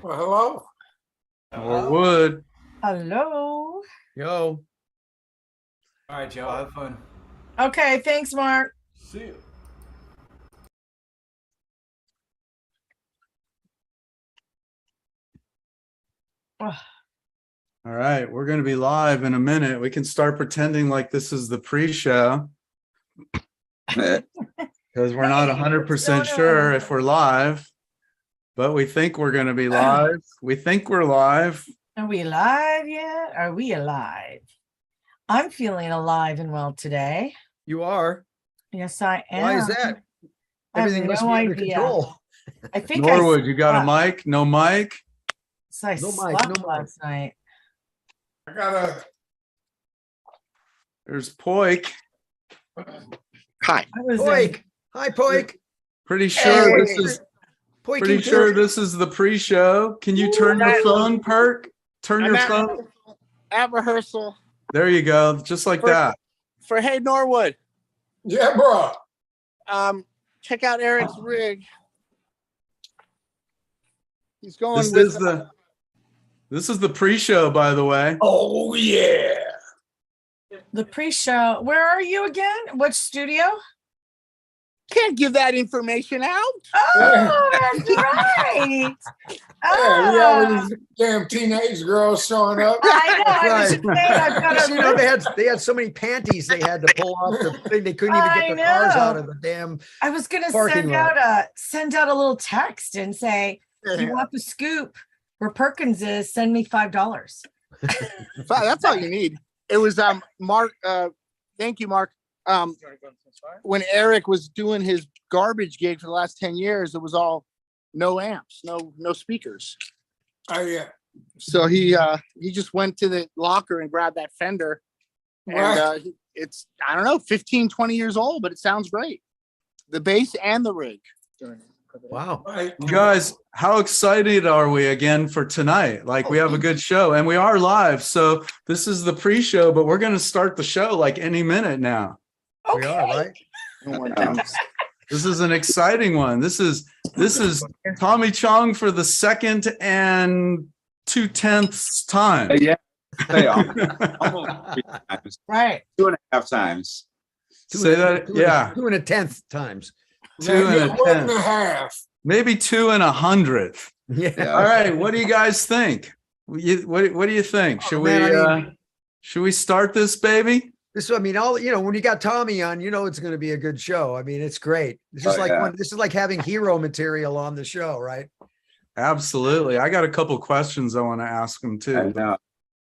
Well, hello. Or would. Hello. Yo. All right, Joe. Have fun. Okay, thanks, Mark. See you. Ugh. All right, we're going to be live in a minute. We can start pretending like this is the pre-show because we're not 100% sure if we're live, but we think we're going to be live. We think we're live. Are we live yet? Are we alive? I'm feeling alive and well today. You are? Yes, I am. Why is that? I have Everything must no be under idea. control. I think Norwood, you got a mic? No mic? So I No mic, slept no mic. last night. I got There's Poik. Hi. I was Poik. Hi, Poik. Pretty sure Hey. this is Poik. pretty sure this is the pre-show. Can you turn your phone, Perk? Turn your phone. At rehearsal There you go. Just like that. for Hey Norwood. yeah, bro. Check out Eric's rig. He's going This with is the pre-show, by the way. Oh yeah. the pre-show. Where are you again? Which studio? can't give that information out. Oh, that's right. Yeah, we all these damn teenage girls showing up. I know. I was Right. just saying, I've got You know, a they had so many panties they had to pull off the thing. They couldn't even I get the cars know. out of the damn. I was gonna Parking send out a little text and say, if you want the scoop where Perkins is, send me $5. That's all you need. It was Mark. Thank you, Mark. When Eric was doing his garbage gig for the last 10 years, it was all no amps, no speakers. Oh yeah. So he just went to the locker and grabbed that Fender. And Right. it's, I don't know, 15, 20 years old, but it sounds great. The bass and the rig. Wow. Right. You guys, how excited are we again for tonight? Like, we have a good show and we are live. So this is the pre-show, but we're going to start the show like any minute now. We are, right? This is an exciting one. This is Tommy Chong for the 2nd and 2/10 time. Yeah, they are. Almost 3 times, Right. 2.5 times. Say that, yeah. 2 1/10 times. 2 and a 1 and a 10th. half. Maybe 2 and 100th. Yeah. All right, what do you guys think? What do you think? Should should we start this baby? This, I mean, when you got Tommy on, it's going to be a good show. I mean, it's great. This is this is like having hero material on the show, right? Absolutely. I got a couple questions I want to ask him I too. know.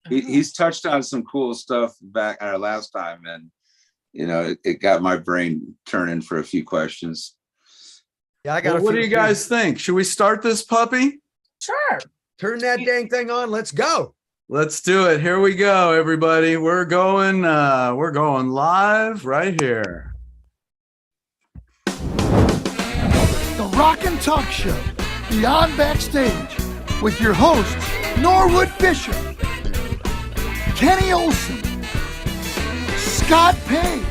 He's touched on some cool stuff back our last time, and it got my brain turning for a few questions. Yeah, I got. What do you guys think? Should we start this puppy? Sure. Turn that dang thing on? Let's go. Let's do it. Here we go, everybody. We're going live right here. The Rock and Talk Show, Beyond Backstage, with your hosts, Norwood Fisher, Kenny Olson, Scott Page,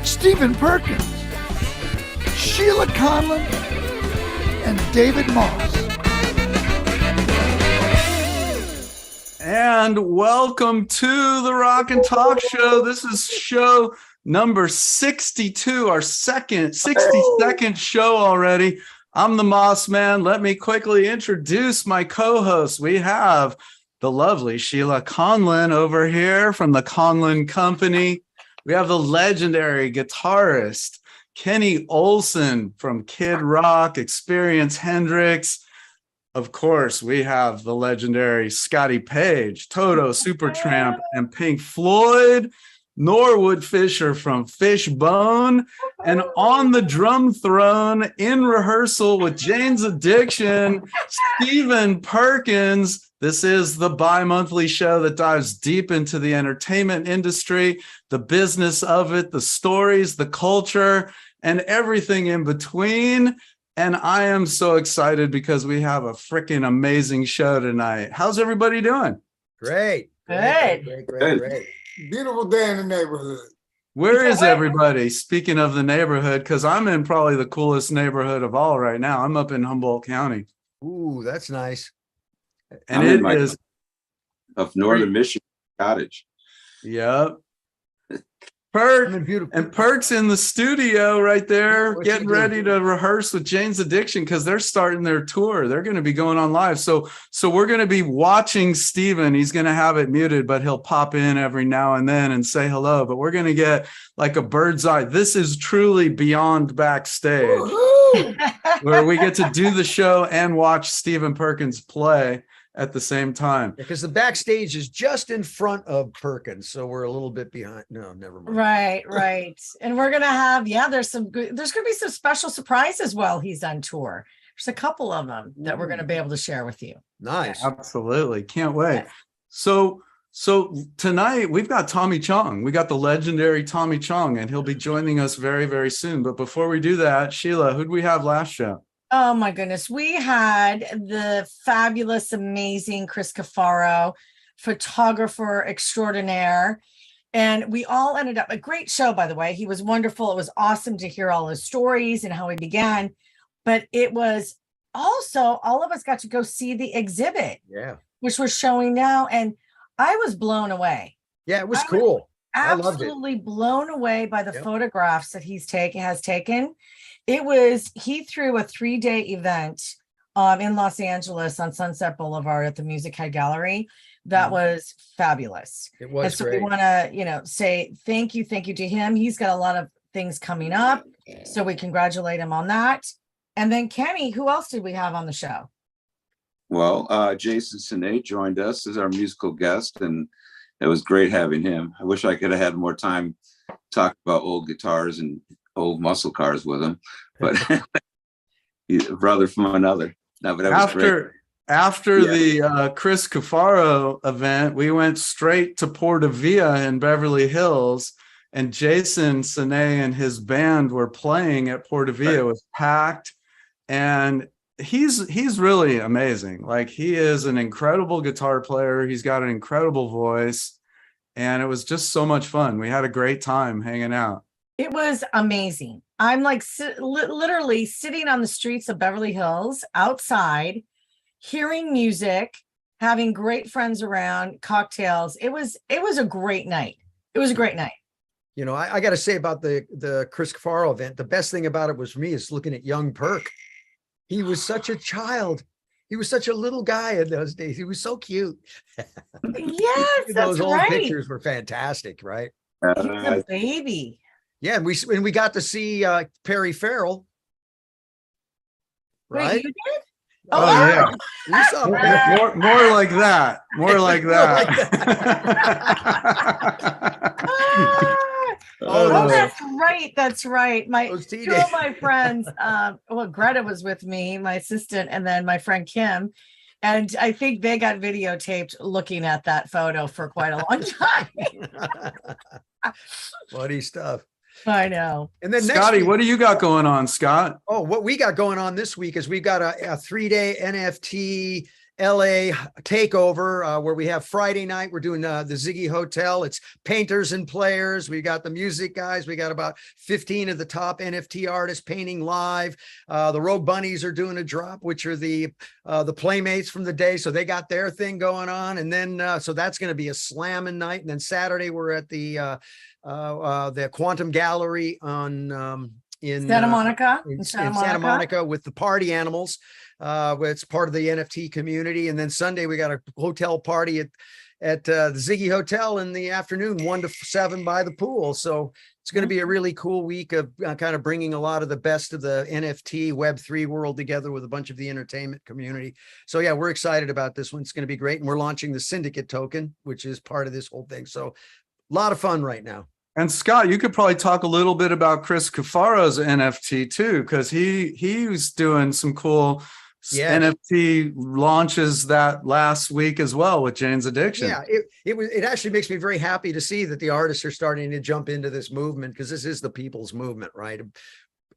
Stephen Perkins, Sheila Conlon, and David Moss. And welcome to the Rock and Talk Show. This is show number 62, our 62nd show already. I'm the Moss Man. Let me quickly introduce my co-hosts. We have the lovely Sheila Conlon over here from the Conlon Company. We have the legendary guitarist Kenny Olson from Kid Rock, Experience Hendrix. Of course, we have the legendary Scotty Page, Toto, Supertramp, and Pink Floyd, Norwood Fisher from Fishbone, and on the drum throne in rehearsal with Jane's Addiction, Stephen Perkins. This is the bi-monthly show that dives deep into the entertainment industry, the business of it, the stories, the culture, and everything in between. And I am so excited because we have a freaking amazing show tonight. How's everybody doing? Great. Good. Great. Beautiful day in the neighborhood. Where is everybody? Speaking of the neighborhood, because I'm in probably the coolest neighborhood of all right now. I'm up in Humboldt County. Ooh, that's nice. And I'm in it my- is, Of Northern Michigan cottage. yep. I Perk mean, beautiful. and Perk's in the studio right there, What's he getting doing? ready to rehearse with Jane's Addiction because they're starting their tour. They're going to be going on live. So we're going to be watching Steven. He's going to have it muted, but he'll pop in every now and then and say hello. But we're going to get like a bird's eye. This is truly beyond Backstage, where we get to do the show and watch Steven Perkins play at the same time. Because the Backstage is just in front of Perkins, so we're a little bit behind. No, never mind. Right. And we're gonna have, there's gonna be some special surprises while he's on tour. There's a couple of them that we're gonna be able to share with you. Nice. Absolutely. Can't wait. Yes. So tonight we've got Tommy Chong. We got the legendary Tommy Chong, and he'll be joining us very, very soon. But before we do that, Sheila, who'd we have last show? Oh my goodness. We had the fabulous, amazing Chris Cafaro, photographer extraordinaire. And we all ended up a great show, by the way. He was wonderful. It was awesome to hear all his stories and how he began. But it was also, all of us got to go see the exhibit, which we're showing now. And I was blown away. Yeah, it was cool. I loved it. Absolutely blown away by the photographs that has taken. He threw a 3-day event in Los Angeles on Sunset Boulevard at the Music Head Gallery. That was fabulous. It was and so great. we want to, say thank you to him. He's got a lot of things coming up, so we congratulate him on that. And then Kenny, who else did we have on the show? Well, Jason Sinead joined us as our musical guest, and it was great having him. I wish I could have had more time to talk about old guitars and old muscle cars with him, but he's a brother from another. No, but that was great. After the Chris Cafaro event, we went straight to Porta Via in Beverly Hills, and Jason Sine and his band were playing at Porta Via. It was packed, and he's really amazing. Like, he is an incredible guitar player. He's got an incredible voice, and it was just so much fun. We had a great time hanging out. It was amazing. I'm like literally sitting on the streets of Beverly Hills outside, hearing music, having great friends around, cocktails. It was a great night. It was a great night. I got to say about the Chris Cafaro event, the best thing about it was for me is looking at young Perk. He was such a child. He was such a little guy in those days. He was so cute. Yes, those that's old right. pictures were fantastic, right? He was a baby. Yeah, and we got to see Perry Farrell. Right? Wait, you did? Oh yeah. We saw Perry. More like that. More like that. Oh, that's right. Those Two teenagers. of my friends, Greta was with me, my assistant, and then my friend Kim. And I think they got videotaped looking at that photo for quite a long time. Funny stuff. I know. And then Scotty, what do you got going on, Scott? Oh, what we got going on this week is we've got a 3-day NFT LA takeover where we have Friday night. We're doing the Ziggy Hotel. It's painters and players. We got the music guys. We got about 15 of the top NFT artists painting live. The Rogue Bunnies are doing a drop, which are the playmates from the day. So they got their thing going on. And then so that's going to be a slamming night. And then Saturday we're at the Quantum Gallery on in Santa Monica. in Santa Monica with the Party Animals. It's part of the NFT community. And then Sunday we got a hotel party at the Ziggy Hotel in the afternoon, 1 to 7 by the pool. So it's going to be a really cool week of kind of bringing a lot of the best of the NFT Web3 world together with a bunch of the entertainment community. So yeah, we're excited about this one. It's going to be great. And we're launching the Syndicate token, which is part of this whole thing. So a lot of fun right now. And Scott, you could probably talk a little bit about Chris Cafaro's NFT too, because he was doing some cool NFT launches that last week as well with Jane's Addiction. Yeah, it actually makes me very happy to see that the artists are starting to jump into this movement, because this is the people's movement, right?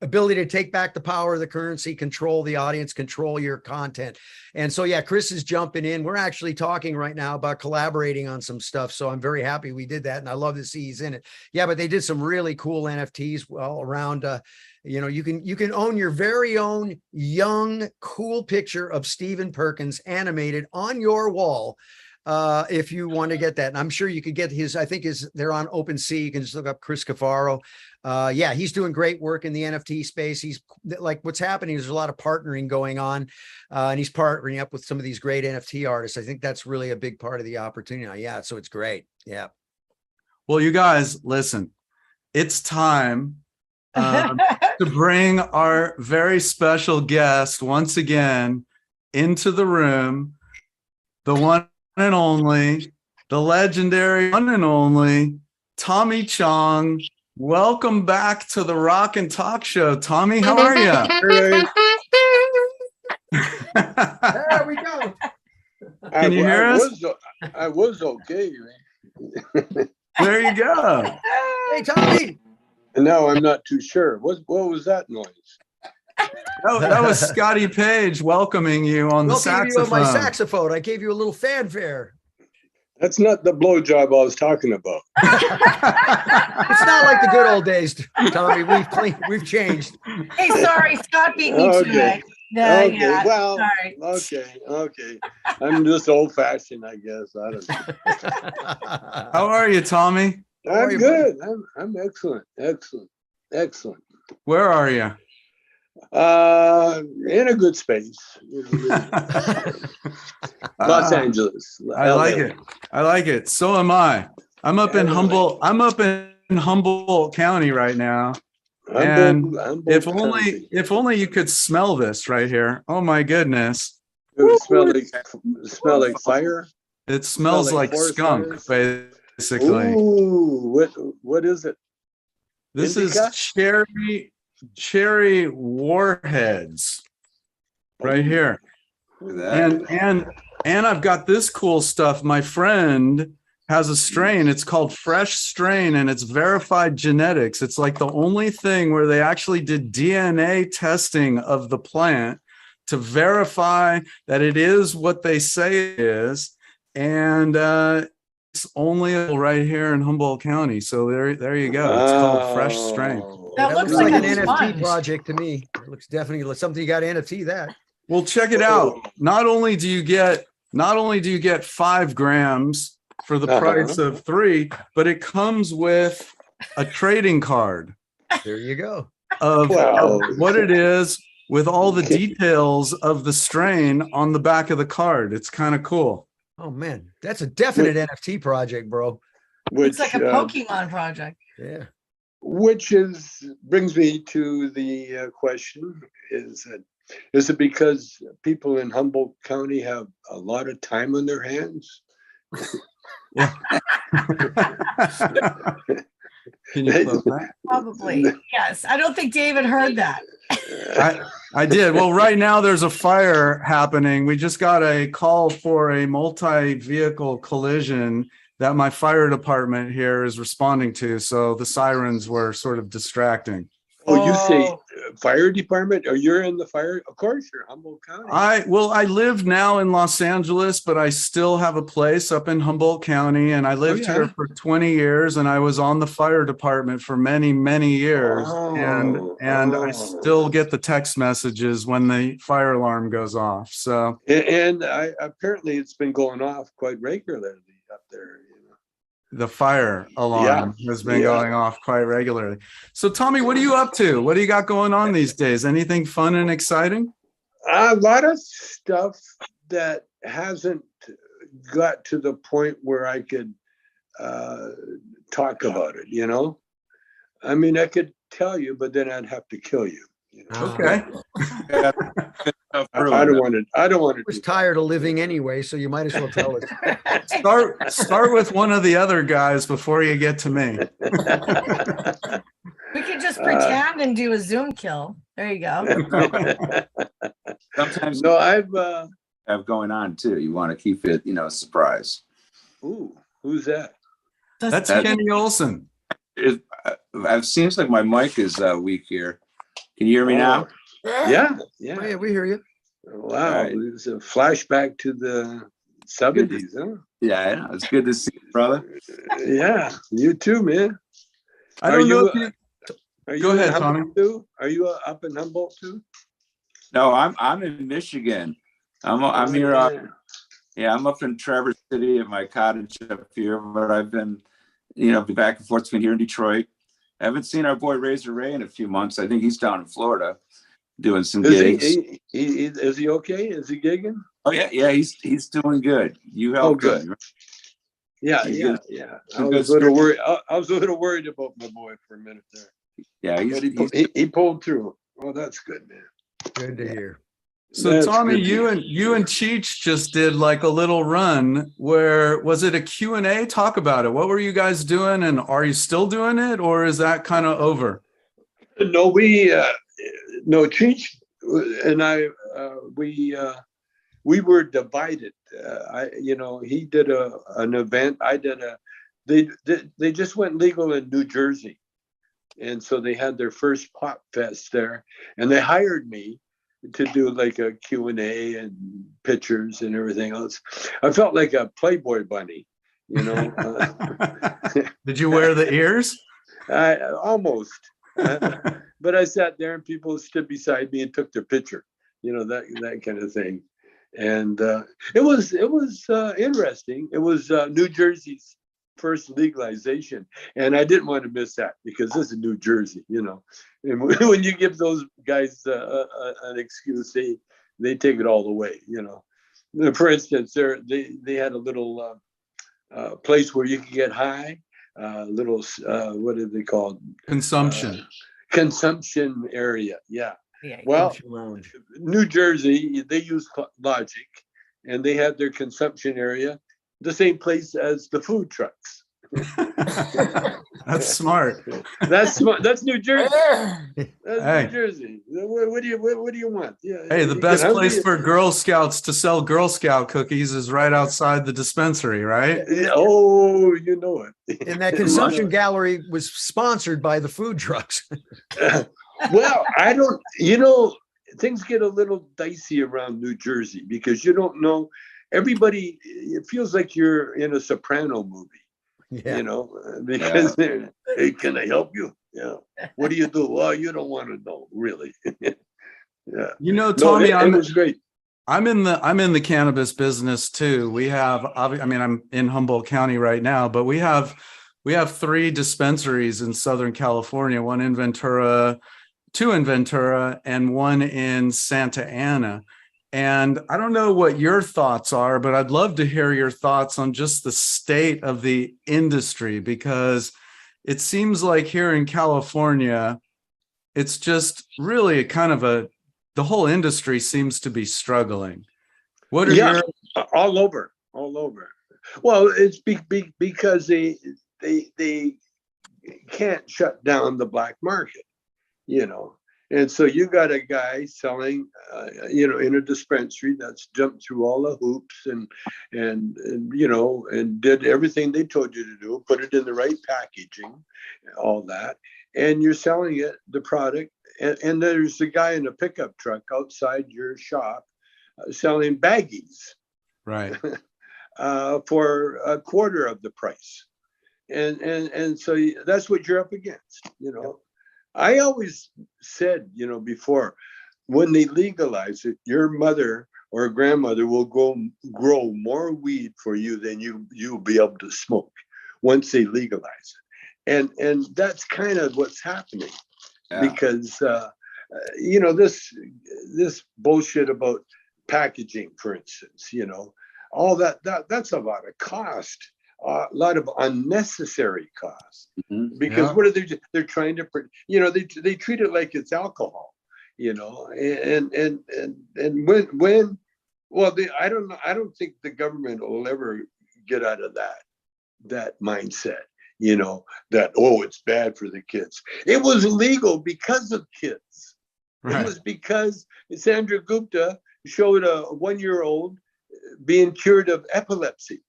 ability to take back the power of the currency, control the audience, control your content. And so, yeah, Chris is jumping in. We're actually talking right now about collaborating on some stuff. So I'm very happy we did that. And I love to see he's in it. Yeah, but they did some really cool NFTs all around. You know, you can own your very own young, cool picture of Stephen Perkins animated on your wall. If you want to get that. And I'm sure you could get his, I think they're on OpenSea. You can just look up Chris Cafaro. Yeah, he's doing great work in the NFT space. He's like, what's happening is there's a lot of partnering going on, and he's partnering up with some of these great NFT artists. I think that's really a big part of the opportunity. Yeah, so it's great. Yeah. Well, you guys, listen, it's time to bring our very special guest once again into the room, the one and only, the legendary one and only Tommy Chong. Welcome back to the Rock and Talk Show. Tommy, how are you? There we go. Can you hear us? I was okay. There you go. Hey, Tommy. No, I'm not too sure. What was that noise? That was Scotty Page welcoming you on the saxophone. You on my saxophone. I gave you a little fanfare. That's not the blowjob I was talking about. It's not like the good old days, Tommy. We've changed. Hey, sorry, Scott beat me to it. Okay, yeah, well, sorry. okay. I'm just old fashioned, I guess. I don't know. How are you, Tommy? I'm good. I'm excellent. Where are you? In a good space. You know, Los Angeles. I like it. I like it. So am I. I'm up in Humboldt County right now. And if only you could smell this right here. Oh my goodness. It smell like fire. It smells like skunk, basically. Ooh, what is it? This Indica? is cherry warheads right here. And I've got this cool stuff. My friend has a strain. It's called Fresh Strain, and it's verified genetics. It's like the only thing where they actually did DNA testing of the plant to verify that it is what they say it is. And it's only right here in Humboldt County. So there you go. It's called Fresh Strain. That looks like an a NFT sponge. project to me. It looks definitely like something you got to NFT that. Well, check it out. Not only do you get 5 grams for the price of 3, but it comes with a trading card. There you go. Of what it is with all the details of the strain on the back of the card. It's kind of cool. Oh man, that's a definite NFT project, bro. It's like a Pokemon project. Yeah. Which brings me to the question: is it because people in Humboldt County have a lot of time on their hands? Yeah. Can you close that? Probably. Yes. I don't think David heard that. I did. Well, right now there's a fire happening. We just got a call for a multi-vehicle collision that my fire department here is responding to. So the sirens were sort of distracting. Oh, you say fire department? Or you're in the fire? Of course, you're Humboldt County. I live now in Los Angeles, but I still have a place up in Humboldt County, and I lived here for 20 years, and I was on the fire department for many, many years. And I still get the text messages when the fire alarm goes off. So apparently it's been going off quite regularly up there. The fire alarm has been going off quite regularly. So, Tommy, what are you up to? What do you got going on these days? Anything fun and exciting? A lot of stuff that hasn't got to the point where I could talk about it, you know? I mean, I could tell you, but then I'd have to kill you. You know? Okay. I don't want to. I was tired of living anyway, so you might as well tell us. Start with one of the other guys before you get to me. We could just pretend and do a Zoom kill. There you go. Sometimes I've have going on too. You want to keep it, a surprise. Ooh, who's that? That's Kenny Olson. It seems like my mic is weak here. Can you hear me now? Yeah, Oh, yeah. yeah, we hear you. Wow, All right. it was a flashback to the 70s, huh? Yeah, I know. It's good to see you, brother. Yeah, you too, man. I don't know if you Are you Go ahead, in Humboldt Tommy. too? Are you up in Humboldt too? No, I'm in Michigan. I'm here. Yeah, I'm up in Traverse City at my cottage up here, but I've been, back and forth between here in Detroit. I haven't seen our boy Razor Ray in a few months. I think he's down in Florida doing some gigs. Is he okay? Is he gigging? Oh yeah, he's doing good. You helped good. him. Yeah. I was a little worried. I was a little worried about my boy for a minute there. Yeah, but he pulled through. Oh, that's good, man. Good to hear. So That's Tommy, good to you hear. and Cheech just did like a little run where was it a Q&A? Talk about it. What were you guys doing, and are you still doing it, or is that kind of over? No, Cheech and I, we were divided. He did an event. I did they just went legal in New Jersey. And so they had their first pop fest there, and they hired me to do like a Q&A and pictures and everything else. I felt like a Playboy bunny, Did you wear the ears? Almost. But I sat there and people stood beside me and took their picture, that kind of thing. And it was interesting. It was New Jersey's first legalization, and I didn't want to miss that because this is New Jersey, and when you give those guys an excuse, they take it all the way. For instance, they had a little place where you could get high, little what are they called? Consumption area. Yeah. Well, New Jersey, they use logic, and they have their consumption area the same place as the food trucks. That's smart. That's smart. That's New Jersey. That's Hey. New Jersey. What do you want? Yeah. Hey, the best place for Girl Scouts to sell Girl Scout cookies is right outside the dispensary, right? Oh, you know it. And that consumption gallery was sponsored by the food trucks. Well, I don't, things get a little dicey around New Jersey because you don't know. Everybody, it feels like you're in a Soprano movie, because they're, hey, can I help you? Yeah. What do you do? Well, you don't want to know, really. Yeah. Tommy, it was great. I'm in the cannabis business too. We have, I'm in Humboldt County right now, but we have 3 dispensaries in Southern California, one in Ventura, 2 in Ventura, and 1 in Santa Ana. And I don't know what your thoughts are, but I'd love to hear your thoughts on just the state of the industry, because it seems like here in California, it's just really the whole industry seems to be struggling. What are your all over. Well, it's because they can't shut down the black market, And so you got a guy selling, in a dispensary that's jumped through all the hoops and did everything they told you to do, put it in the right packaging, all that, and you're selling the product. And there's a guy in a pickup truck outside your shop selling baggies, right, for a quarter of the price, and so that's what you're up against, I always said, before, when they legalize it, your mother or grandmother will grow more weed for you than you'll be able to smoke once they legalize it. And that's kind of what's happening, because, this bullshit about packaging, for instance, all that's a lot of cost. A lot of unnecessary costs, because what are they? They're trying to, they treat it like it's alcohol, and when I don't know. I don't think the government will ever get out of that mindset, that, it's bad for the kids. It was legal because of kids. Right. It was because Sandra Gupta showed a 1-year-old being cured of epilepsy.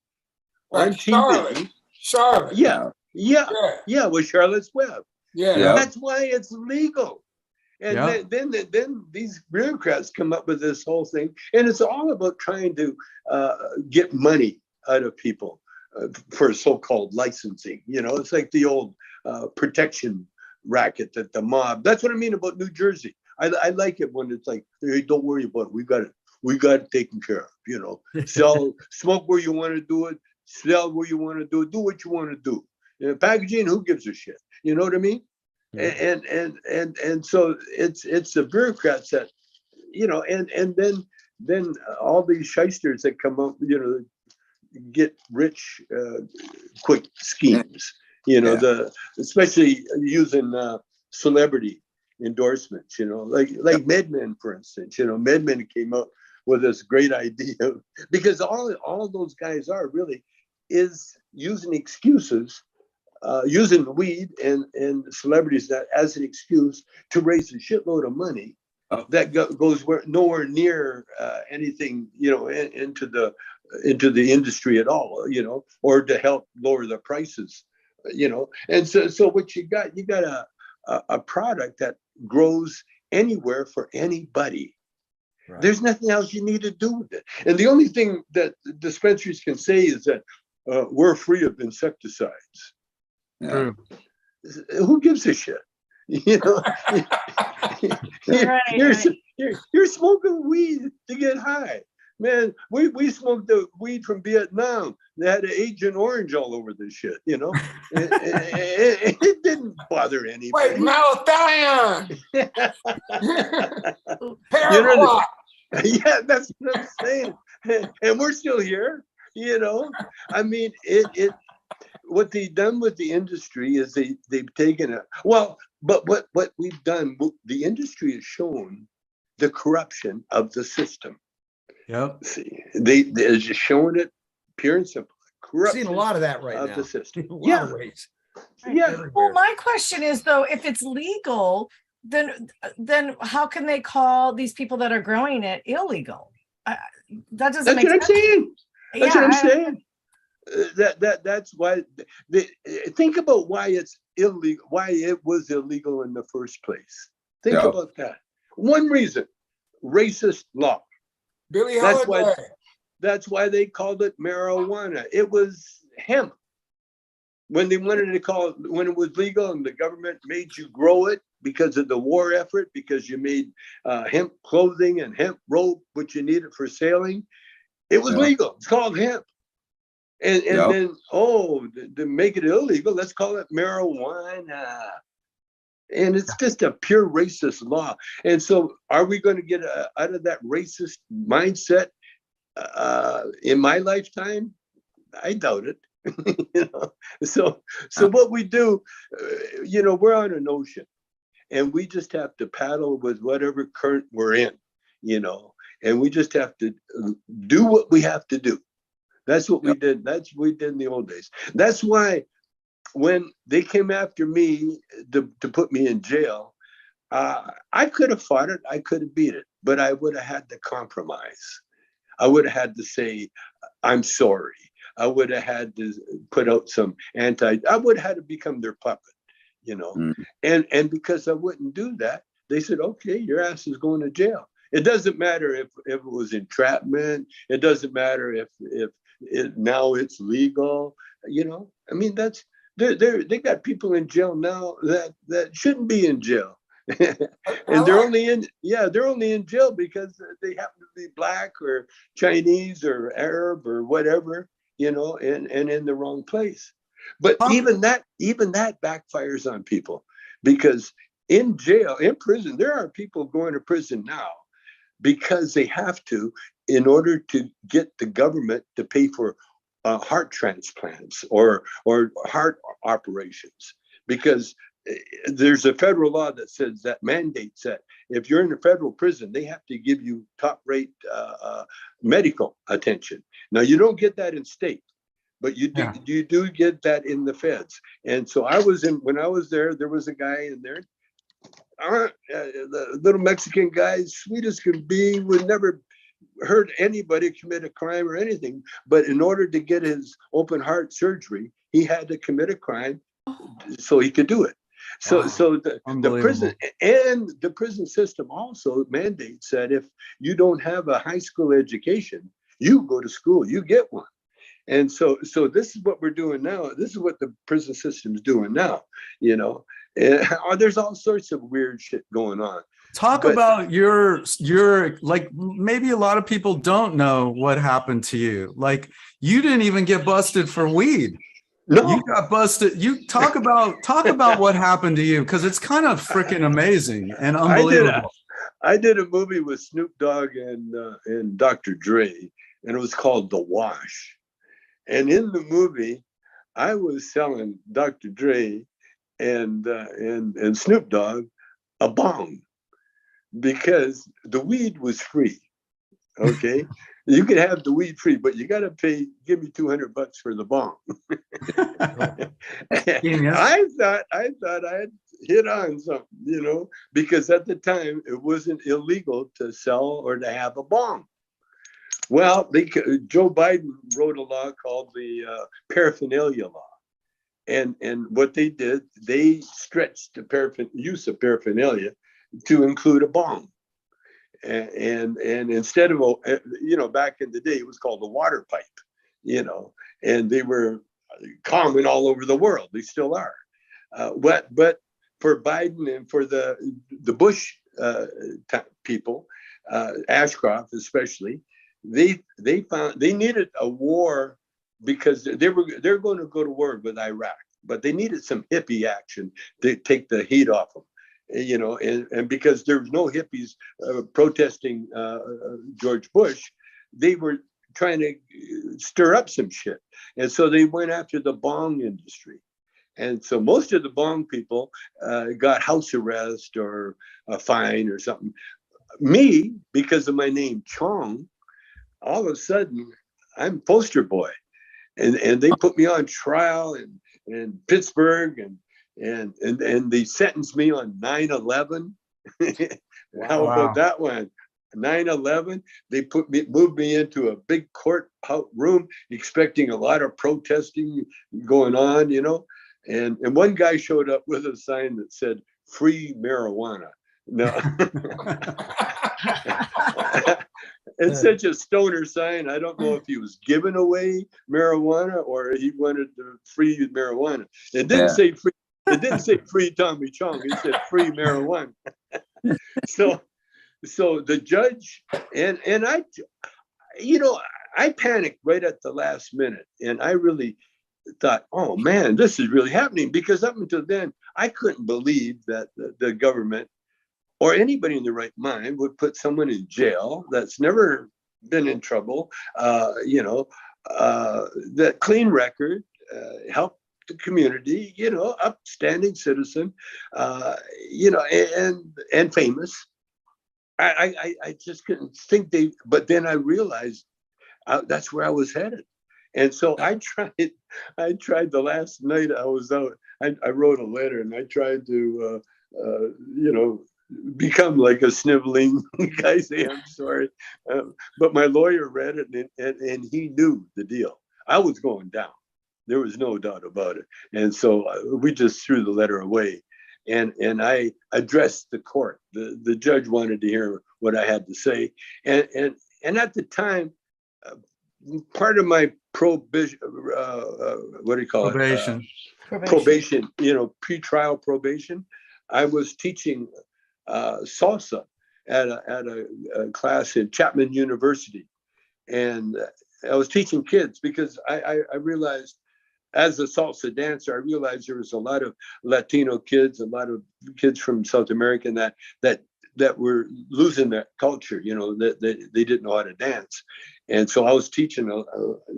On TV. Charlotte. Yeah, with Charlotte's Web. Yeah. That's why it's legal. And Yeah. then these bureaucrats come up with this whole thing, and it's all about trying to get money out of people for so-called licensing. You know, it's like the old protection racket that the mob. That's what I mean about New Jersey. I like it when it's like, hey, don't worry about it. We got it taken care of. You know, smoke where you want to do it, sell where you want to do it, do what you want to do. You know, packaging, who gives a shit? You know what I mean? Yeah. And so it's the bureaucrats that, you know, and then all these shysters that come up, you know, get rich quick schemes. You know, especially using celebrity endorsements. You know, like MedMen, for instance. You know, MedMen came up with this great idea because all those guys are really is using excuses. Using weed and celebrities that as an excuse to raise a shitload of money that goes nowhere near anything, you know, into the industry at all, you know, or to help lower the prices, you know. And so what you got a product that grows anywhere for anybody. Right. There's nothing else you need to do with it. And the only thing that dispensaries can say is that we're free of insecticides. Yeah. Who gives a shit? You know, you're smoking weed to get high, man. We smoked the weed from Vietnam. They had Agent Orange all over this shit. You know, it didn't bother anybody. Wait, malathion. Yeah, that's what I'm saying. And we're still here. You know, I mean, what they've done with the industry is they've taken it. Well, but what we've done, the industry has shown the corruption of the system. Yep. See, they're just showing it pure and simple. Seeing a lot of that right now. The system. A lot of ways. Yeah. Well, my question is though, if it's legal, then how can they call these people that are growing it illegal? That doesn't make sense. That's what I'm saying. That's why think about why it's illegal, why it was illegal in the first place. Think about that. One reason, racist law. Billy Holiday. That's why they called it marijuana. It was hemp. When they wanted to call it, when it was legal and the government made you grow it because of the war effort, because you made hemp clothing and hemp rope, which you needed for sailing, it was legal. It's called hemp. And then, to make it illegal, let's call it marijuana. And it's just a pure racist law. And so are we going to get out of that racist mindset in my lifetime? I doubt it. You know, so what we do, you know, we're on an ocean and we just have to paddle with whatever current we're in, you know, and we just have to do what we have to do. That's what we did. That's what we did in the old days. That's why when they came after me to put me in jail, I could have fought it. I could have beat it, but I would have had to compromise. I would have had to say, I'm sorry. I would have had to put out some I would have had to become their puppet, you know. And because I wouldn't do that, they said, okay, your ass is going to jail. It doesn't matter if it was entrapment. It doesn't matter if now it's legal, you know. I mean, they got people in jail now that shouldn't be in jail. And they're only in jail because they happen to be black or Chinese or Arab or whatever, you know, and in the wrong place. But even that backfires on people, because in jail, in prison, there are people going to prison now because they have to, in order to get the government to pay for heart transplants or heart operations, because there's a federal law that says that mandates that if you're in a federal prison, they have to give you top rate medical attention. Now, you don't get that in state, but you do get that in the feds. And so when I was there was a guy in there, the little Mexican guy, sweet as can be, would never hurt anybody, commit a crime or anything. But in order to get his open heart surgery, he had to commit a crime so he could do it. So Wow. so the prison and the prison system also mandates that if you don't have a high school education, you go to school, you get one. And so this is what we're doing now. This is what the prison system is doing now, you know. And there's all sorts of weird shit going on. Talk about your like, maybe a lot of people don't know what happened to you. Like, you didn't even get busted for weed. No, you got busted. You talk about what happened to you, because it's kind of freaking amazing and unbelievable. I did a movie with Snoop Dogg and Dr. Dre, and it was called The Wash. And in the movie, I was selling Dr. Dre and Snoop Dogg a bong, because the weed was free. Okay, you could have the weed free, but you got to give me $200 for the bong. I thought I had hit on something, you know, because at the time it wasn't illegal to sell or to have a bong. Well, Joe Biden wrote a law called the paraphernalia law. And what they did, they stretched the use of paraphernalia to include a bong. And instead of, you know, back in the day, it was called a water pipe, you know, and they were common all over the world. They still are. But for Biden and for the Bush people, Ashcroft especially, they found they needed a war, because they're going to go to war with Iraq, but they needed some hippie action to take the heat off them, you know, and because there was no hippies protesting George Bush, they were trying to stir up some shit, and so they went after the bong industry. And so most of the bong people got house arrest or a fine or something. Me, because of my name Chong, all of a sudden I'm poster boy, and they put me on trial in Pittsburgh, and they sentenced me on 9/11. How about that one? 9/11, they moved me into a big court room, expecting a lot of protesting going on, you know. And one guy showed up with a sign that said "Free Marijuana." No. It's such a stoner sign. I don't know if he was giving away marijuana or he wanted to free marijuana. It didn't say free. It didn't say free Tommy Chong. It said free marijuana. So the judge and I, you know, I panicked right at the last minute, and I really thought, oh man, this is really happening, because up until then I couldn't believe that the government or anybody in the right mind would put someone in jail that's never been in trouble, you know, that clean record, help the community, you know, upstanding citizen, you know, and famous. I just couldn't think but then I realized that's where I was headed. And so I tried the last night I was out, I wrote a letter, and I tried to, you know, become like a sniveling guy, say I'm sorry, but my lawyer read it, and he knew the deal. I was going down. There was no doubt about it. And so we just threw the letter away, and I addressed the court. The judge wanted to hear what I had to say, and at the time, part of my probation, what do you call Probation. it? Probation, you know, pre-trial probation. I was teaching salsa at a class in Chapman University, and I was teaching kids because I realized, as a salsa dancer, I realized there was a lot of Latino kids, a lot of kids from South America that were losing their culture, you know, that they didn't know how to dance. And so I was teaching,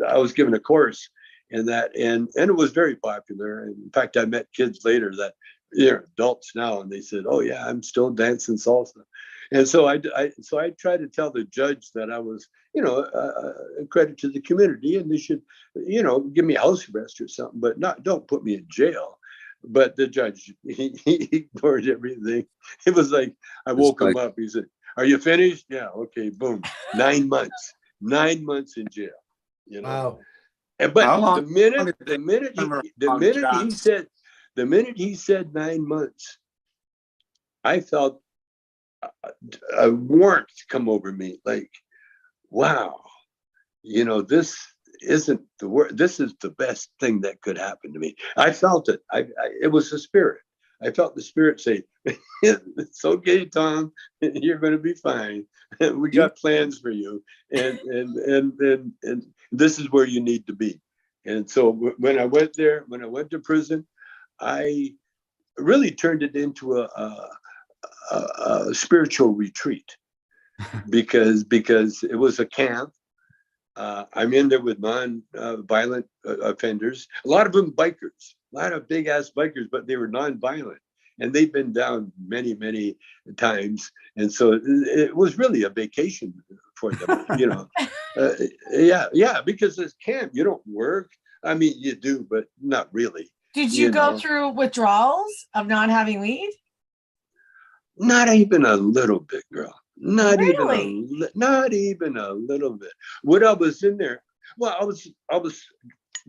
I was giving a course in that, and it was very popular. And in fact, I met kids later that they're adults now, and they said, "Oh yeah, I'm still dancing salsa." And so I tried to tell the judge that I was, you know, a credit to the community, and they should, you know, give me house arrest or something, but don't put me in jail. But the judge, he ignored everything. It was like, I woke him up. He said, "Are you finished?" "Yeah." "Okay." Boom. 9 months. 9 months in jail. You know. Wow. And but the minute he said, The minute he said 9 months, I felt a warmth come over me, like, wow, you know, this isn't the word. This is the best thing that could happen to me. I felt it. It was the spirit. I felt the spirit say, "It's okay, Tom. You're going to be fine. We got plans for you, and this is where you need to be." And so when I went there, when I went to prison, I really turned it into a spiritual retreat because it was a camp. I'm in there with non-violent offenders. A lot of them bikers, a lot of big ass bikers, but they were non-violent, and they've been down many, many times. And so it was really a vacation for them, you know. Yeah, because it's camp. You don't work. I mean, you do, but not really. Did you go through withdrawals of not having weed? Not even a little bit, girl. Not Really? even a little bit. When I was in there, well, I was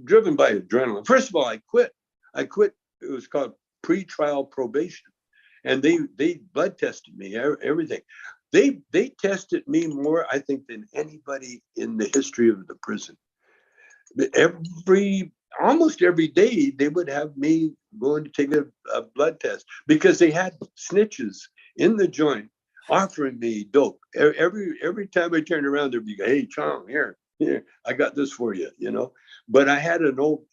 driven by adrenaline. First of all, I quit. It was called pre-trial probation, and they blood tested me, everything. They tested me more, I think, than anybody in the history of the prison. Almost every day they would have me going to take a blood test because they had snitches in the joint offering me dope. Every time I turned around, they'd be, "Hey, Chong, here, I got this for you," you know. But I had an old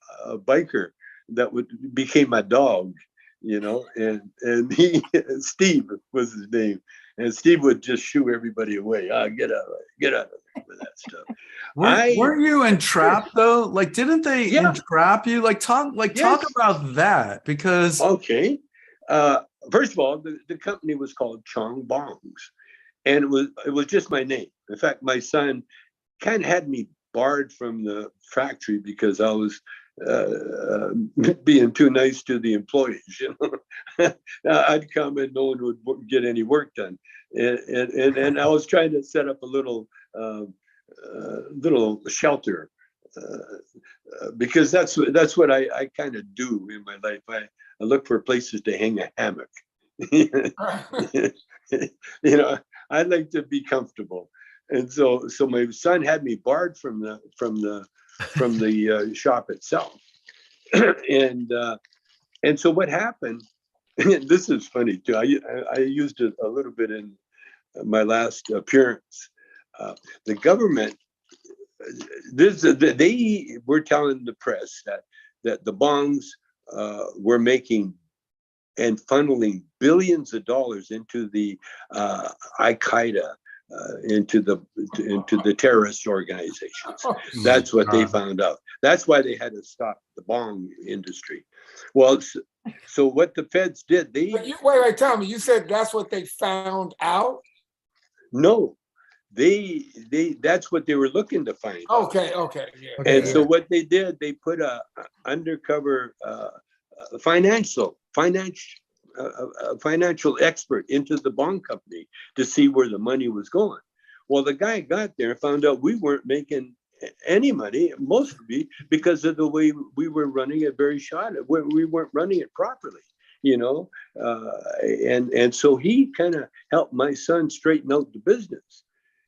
biker that became my dog, you know, and he Steve was his name, and Steve would just shoo everybody away. Get out of there with that stuff. Weren't you entrapped though? Like, didn't they entrap you? Like, talk about that, because okay. First of all, the company was called Chong Bongs, and it was just my name. In fact, my son kind of had me barred from the factory because I was being too nice to the employees. You know, I'd come and no one would get any work done, and I was trying to set up a little shelter. Because that's what I kind of do in my life. I look for places to hang a hammock. You know, I like to be comfortable, and so my son had me barred from the shop itself, and so what happened? This is funny too. I used it a little bit in my last appearance. The government. They were telling the press that the bongs were making and funneling billions of dollars into the Al-Qaeda, into the terrorist organizations. That's what they found out. That's why they had to stop the bong industry. Well, so what the feds did, wait, tell me, you said that's what they found out? No. That's what they were looking to find. Okay. Yeah. And so what they did, they put a undercover financial expert into the bond company to see where the money was going. Well, the guy got there and found out we weren't making any money, mostly because of the way we were running it very shoddy. We weren't running it properly, you know. And so he kind of helped my son straighten out the business.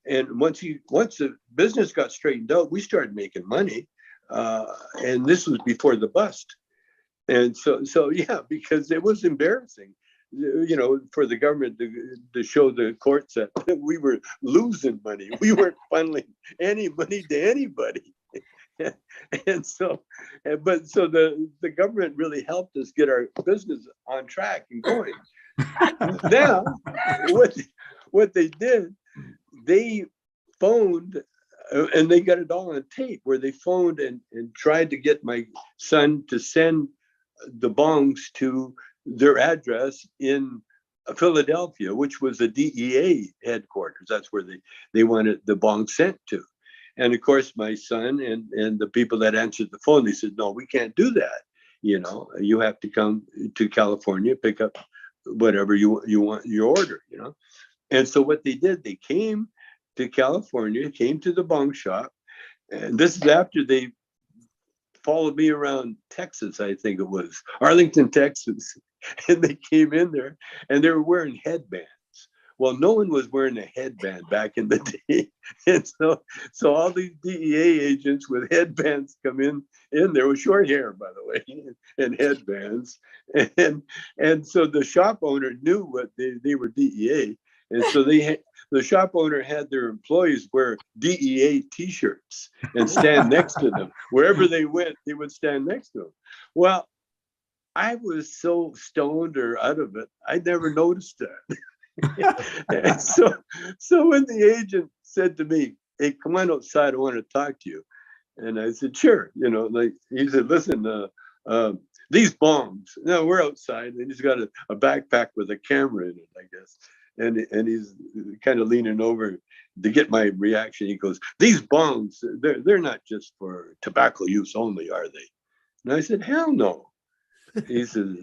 And once the business got straightened out, we started making money, and this was before the bust. And so yeah, because it was embarrassing, you know, for the government to show the courts that we were losing money. We weren't funneling any money to anybody. And so the government really helped us get our business on track and going. Now, what they did, they phoned, and they got it all on tape, where they phoned and tried to get my son to send the bongs to their address in Philadelphia, which was a DEA headquarters. That's where they wanted the bongs sent to. And of course, my son and the people that answered the phone, they said, "No, we can't do that. You know, you have to come to California, pick up whatever you want, your order, you know." And so what they did, they came to California, came to the bong shop, and this is after they followed me around Texas, I think it was Arlington, Texas. And they came in there and they were wearing headbands. Well, no one was wearing a headband back in the day. And so all these DEA agents with headbands come in there with short hair, by the way, and headbands. And so the shop owner knew what they were DEA. And so the shop owner had their employees wear DEA t-shirts and stand next to them. Wherever they went, they would stand next to them. Well, I was so stoned or out of it, I never noticed that. And so when the agent said to me, "Hey, come on outside, I want to talk to you." And I said, "Sure." You know, like he said, "Listen, these bombs." No, we're outside, and he's got a backpack with a camera in it, I guess. And he's kind of leaning over to get my reaction. He goes, "These bongs, they're not just for tobacco use only, are they?" And I said, "Hell no." He says,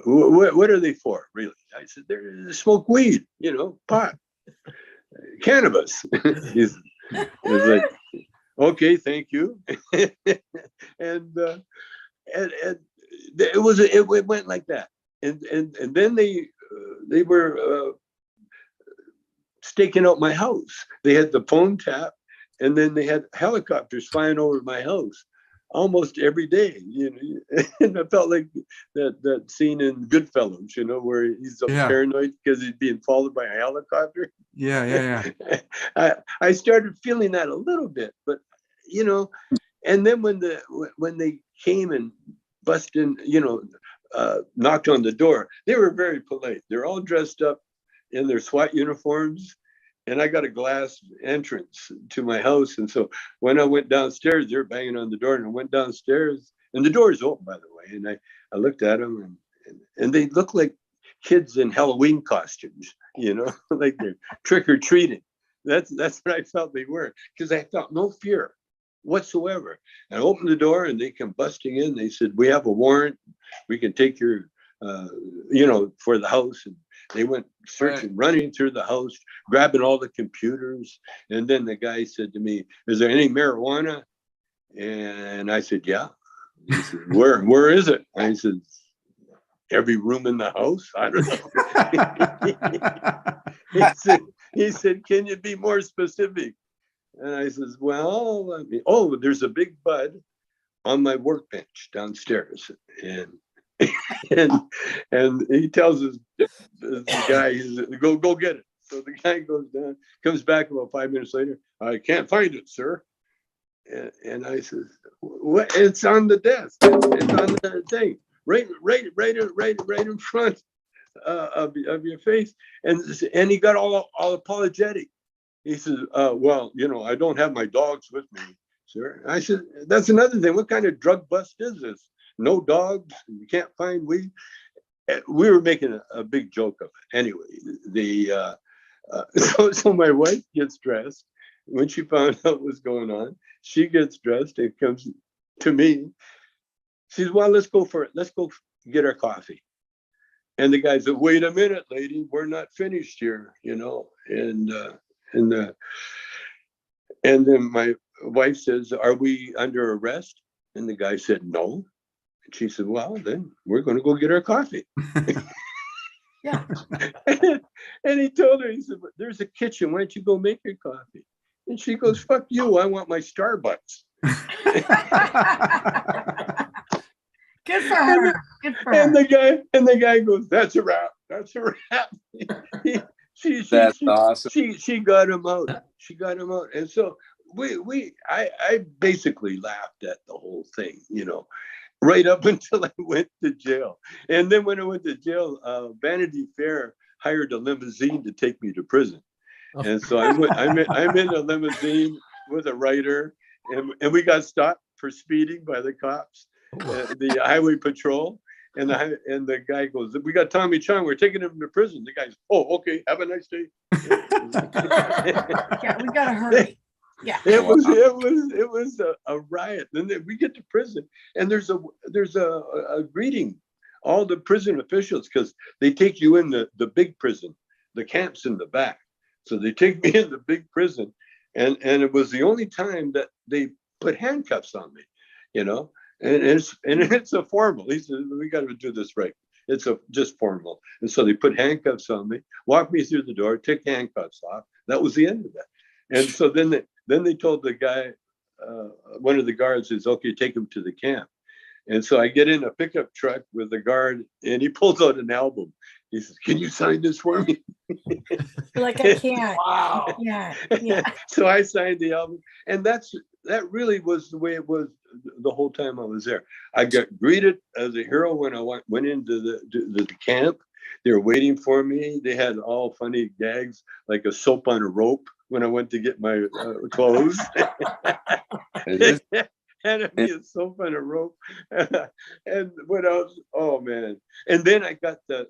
what are they for, really? I said, they're to smoke weed, you know, pot, cannabis. He's like, "Okay, thank you." And it went like that. And then they were staking out my house. They had the phone tap, and then they had helicopters flying over my house almost every day, you know. And I felt like that scene in Goodfellas, you know, where he's so paranoid because he's being followed by a helicopter. Yeah. I started feeling that a little bit, but you know, and then when they came and busted in, you know, knocked on the door, they were very polite. They're all dressed up in their SWAT uniforms. And I got a glass entrance to my house. And so when I went downstairs, they were banging on the door, and I went downstairs, and the door is open, by the way. And I looked at them, and they looked like kids in Halloween costumes, you know, like they're trick or treating. That's what I felt they were, because I felt no fear whatsoever. And I opened the door, and they come busting in. They said, "We have a warrant. We can take your, you know, for the house." And they went searching, running through the house, grabbing all the computers. And then the guy said to me, "Is there any marijuana?" And I said, "Yeah." He said, Where is it?" I said, "Every room in the house." I don't know. He said, "Can you be more specific?" And I says, "Well, I mean, there's a big bud on my workbench downstairs." And he tells the guy, he's go get it. So the guy goes down, comes back about 5 minutes later. "I can't find it, sir." And I says, "What? It's on the desk. It's on the thing, right in front of your face." And he got all apologetic. He says, "Well, you know, I don't have my dogs with me, sir." I said, "That's another thing. What kind of drug bust is this? No dogs, you can't find weed." We were making a big joke of it. Anyway, so my wife gets dressed. When she found out what was going on, she gets dressed and comes to me. She says, "Well, let's go for it. Let's go get our coffee." And the guy said, "Wait a minute, lady, we're not finished here, you know." And then my wife says, "Are we under arrest?" And the guy said, "No." And she said, "Well, then we're going to go get our coffee." Yeah. And he told her, he said, "There's a kitchen. Why don't you go make your coffee?" And she goes, "Fuck you. I want my Starbucks." Good for her. Good for And her. the guy goes, "That's a wrap. That's a wrap." That's awesome. She got him out. She got him out. And so I basically laughed at the whole thing, you know, right up until I went to jail. And then when I went to jail, Vanity Fair hired a limousine to take me to prison. And so I'm in a limousine with a writer, and we got stopped for speeding by the cops, the highway patrol. And the guy goes, "We got Tommy Chong. We're taking him to prison." The guy's, "Oh, okay. Have a nice day." Yeah, we gotta hurry. Yeah. It was a riot. Then we get to prison, and there's a greeting, all the prison officials, because they take you in the big prison. The camp's in the back, so they take me in the big prison, and it was the only time that they put handcuffs on me, you know. and it's a formal. He said, we got to do this right. It's just formal. And so they put handcuffs on me, walked me through the door, took handcuffs off. That was the end of that. And so then they told the guy, one of the guards is, okay, take him to the camp. And so I get in a pickup truck with the guard, and he pulls out an album. He says, can you sign this for me? Like, I can't. Wow. Yeah. Yeah. So I signed the album. And that really was the way it was the whole time I was there. I got greeted as a hero when I went into the camp. They were waiting for me. They had all funny gags, like a soap on a rope when I went to get my clothes. Had me a soap on a rope. And what else? Oh man. And then I got the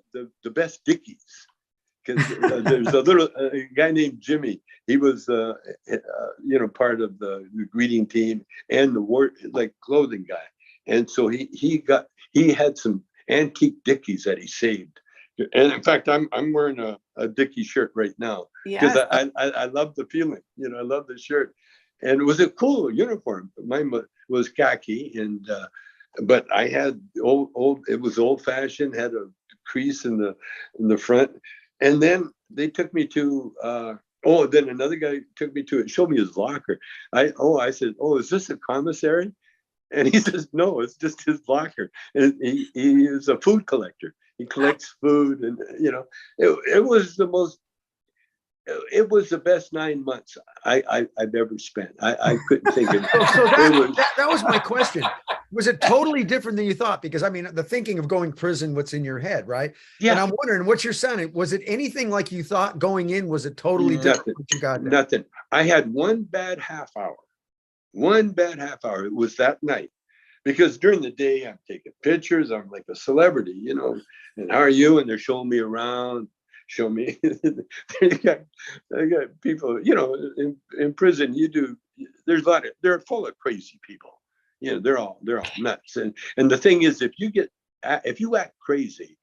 best dickies. Because there's a guy named Jimmy. He was part of the greeting team and the clothing guy. And so he had some antique dickies that he saved. And in fact, I'm wearing a Dickie shirt right now because I love the feeling. I love the shirt. And it was a cool uniform. Mine was khaki, but I had old. It was old fashioned. Had a crease in the front. And then they took me to. Then another guy took me to it. Showed me his locker. I said, is this a commissary? And he says, no, it's just his locker. And he is a food collector. He collects food, and it was the most. It was the best 9 months I've ever spent. I couldn't think of it. So that was my question. Was it totally different than you thought? Because I mean, the thinking of going to prison, what's in your head, right? Yeah. And I'm wondering, what's your sound? Was it anything like you thought going in? Was it totally different what you got there? Nothing. I had one bad half hour. It was that night. Because during the day, I'm taking pictures. I'm like a celebrity, and how are you? And they're showing me around. Show me. I got people, in prison. They're full of crazy people. They're all nuts. And the thing is, if you act crazy,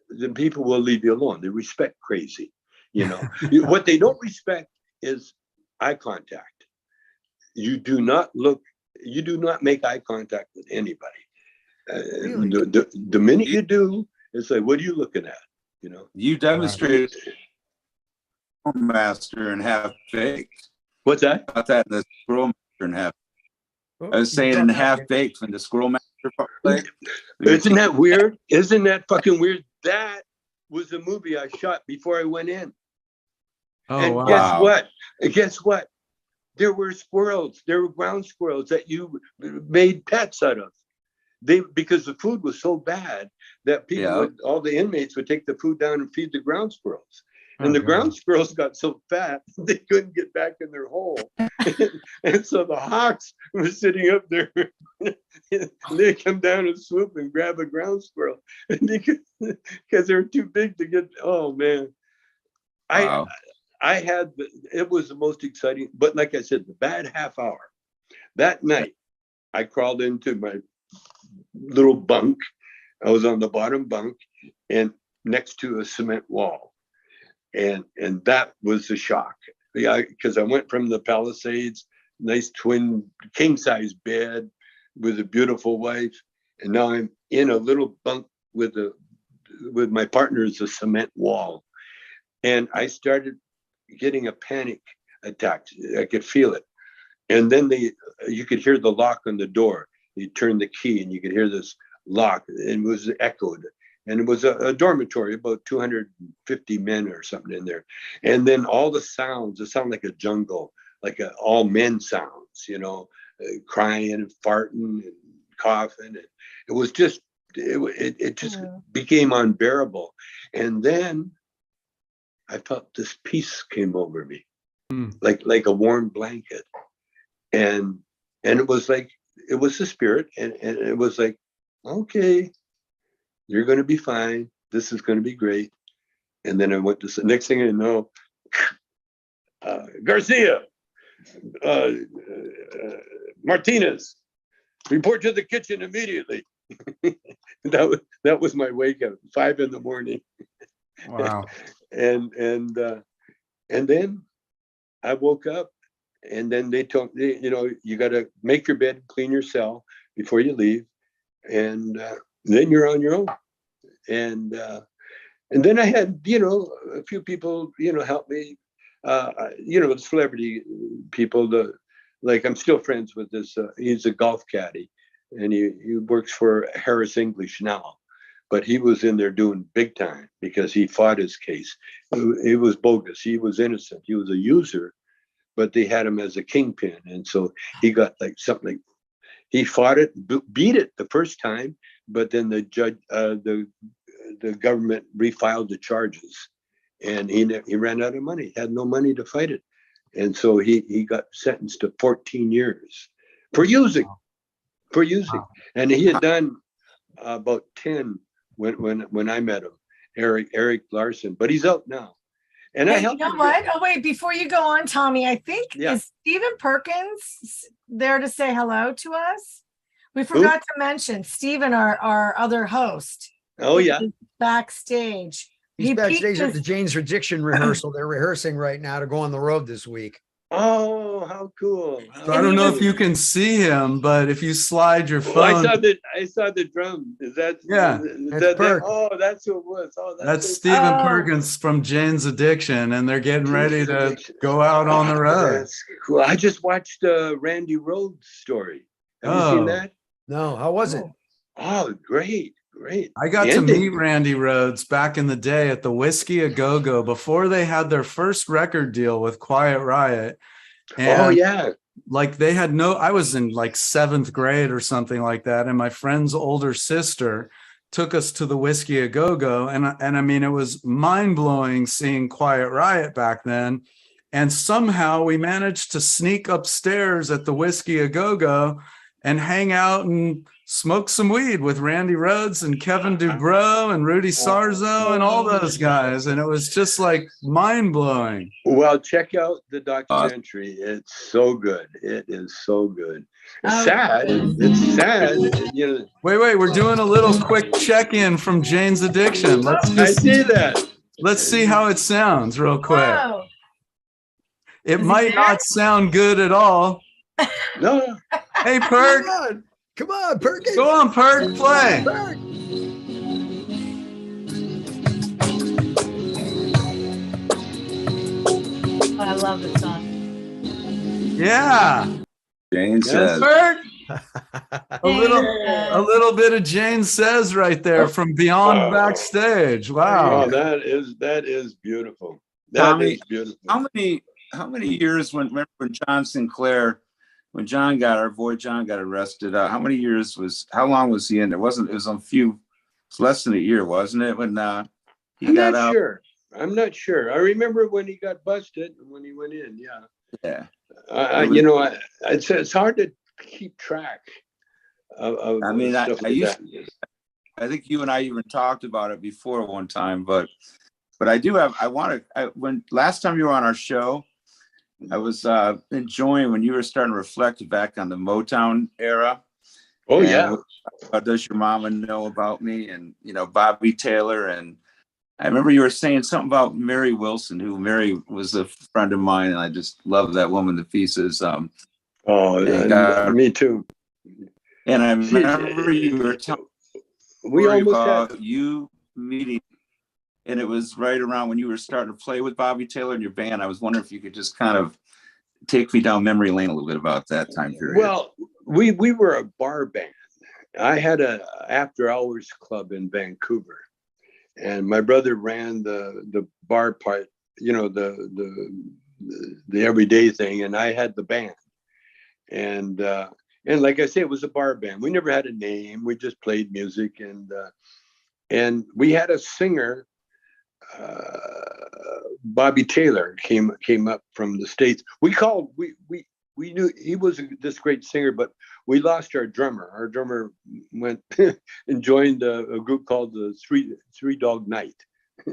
then people will leave you alone. They respect crazy. What they don't respect is eye contact. You do not make eye contact with anybody. Really? The minute you do, it's like, what are you looking at? You demonstrated master and half baked. What's that? About that in the squirrel master and half. I was saying in half baked when the squirrel master played. Isn't that weird? Isn't that fucking weird? That was the movie I shot before I went in. Oh, and wow. Guess what? There were squirrels. There were ground squirrels that you made pets out of. Because the food was so bad that all the inmates would take the food down and feed the ground squirrels. And the ground squirrels got so fat, they couldn't get back in their hole. And so the hawks were sitting up there. They come down and swoop and grab a ground squirrel. Because they were too big to get, oh man. Wow. It was the most exciting, but like I said, the bad half hour. That night, I crawled into my little bunk. I was on the bottom bunk and next to a cement wall. And that was the shock. Because I went from the Palisades, nice twin king size bed with a beautiful wife. And now I'm in a little bunk with my partner as a cement wall. And I started getting a panic attack. I could feel it. And then you could hear the lock on the door. You turn the key and you could hear this lock. It was echoed. And it was a dormitory, about 250 men or something in there. And then all the sounds, it sounded like a jungle, like all men sounds, crying and farting and coughing. And it was just, it just became unbearable. And then I felt this peace came over me, like a warm blanket. And it was like, it was the spirit. And it was like, okay, you're going to be fine. This is going to be great. And then I went to, next thing I know, Garcia, Martinez, report to the kitchen immediately. That was my wake up, 5 a.m. Wow. And then I woke up, and then they told me, you got to make your bed, clean your cell before you leave. and then you're on your own. And then I had, a few people, help me, the celebrity people, like I'm still friends with this, he's a golf caddy, and he works for Harris English now, but he was in there doing big time because he fought his case. It was bogus. He was innocent. He was a user, but they had him as a kingpin. And so he got like something like, he fought it, beat it the first time, but then the judge, the government refiled the charges, and he ran out of money, had no money to fight it. And so he got sentenced to 14 years for using. And he had done about 10 when I met him, Eric Larson, but he's out now. And I helped. You know what? Oh, wait, before you go on, Tommy, I think is Stephen Perkins there to say hello to us? We forgot to mention Stephen, our other host. Oh, yeah. Backstage. He's backstage at the Jane's Addiction rehearsal. They're rehearsing right now to go on the road this week. Oh, how cool. So I don't know if you can see him, but if you slide your phone. I saw the drum. Is that? Yeah. Oh, that's who it was. Oh, that's Stephen Perkins from Jane's Addiction, and they're getting ready to go out on the road. That's cool. I just watched Randy Rhoads' story. Have you seen that? No. How was it? Oh, great. I got to meet Randy Rhoads back in the day at the Whiskey A Go-Go before they had their first record deal with Quiet Riot. And like they had I was in like 7th grade or something like that. And my friend's older sister took us to the Whiskey A Go-Go. And I mean, it was mind blowing seeing Quiet Riot back then. And somehow we managed to sneak upstairs at the Whiskey A Go-Go and hang out and smoke some weed with Randy Rhoads and Kevin Dubrow and Rudy Sarzo and all those guys. And it was just like mind blowing. Well, check out the documentary. It's so good. It is so good. It's sad. It's sad. Wait, we're doing a little quick check-in from Jane's Addiction. I see that. Let's see how it sounds real quick. Wow. It might not sound good at all. No. Hey, Perk. Come on, Perkins. Go on, Perk. Play. Perk. I love this song. Yeah. Jane says. Perk. A little bit of Jane Says right there from Beyond Backstage. Wow. Oh, that is beautiful. Tommy, is beautiful. How many years remember when John Sinclair, when our boy John got arrested, how long was he in there? It was less than a year, wasn't it? When he got out? Sure. I'm not sure. I remember when he got busted and when he went in. Yeah. It's hard to keep track of I mean, stuff I think you and I even talked about it before one time, but when last time you were on our show, I was enjoying when you were starting to reflect back on the Motown era. Oh, yeah. Does your mama know about me? And, Bobby Taylor. And I remember you were saying something about Mary Wilson, who Mary was a friend of mine. And I just love that woman to pieces. Me too. And I remember you were telling me about you meeting. And it was right around when you were starting to play with Bobby Taylor in your band. I was wondering if you could just kind of take me down memory lane a little bit about that time period. Well, we were a bar band. I had a after hours club in Vancouver, and my brother ran the bar part, the everyday thing, and I had the band. And like I say, it was a bar band. We never had a name. We just played music, and we had a singer. Bobby Taylor came up from the States. We knew he was this great singer, but we lost our drummer. Our drummer went and joined a group called the Three Dog Night.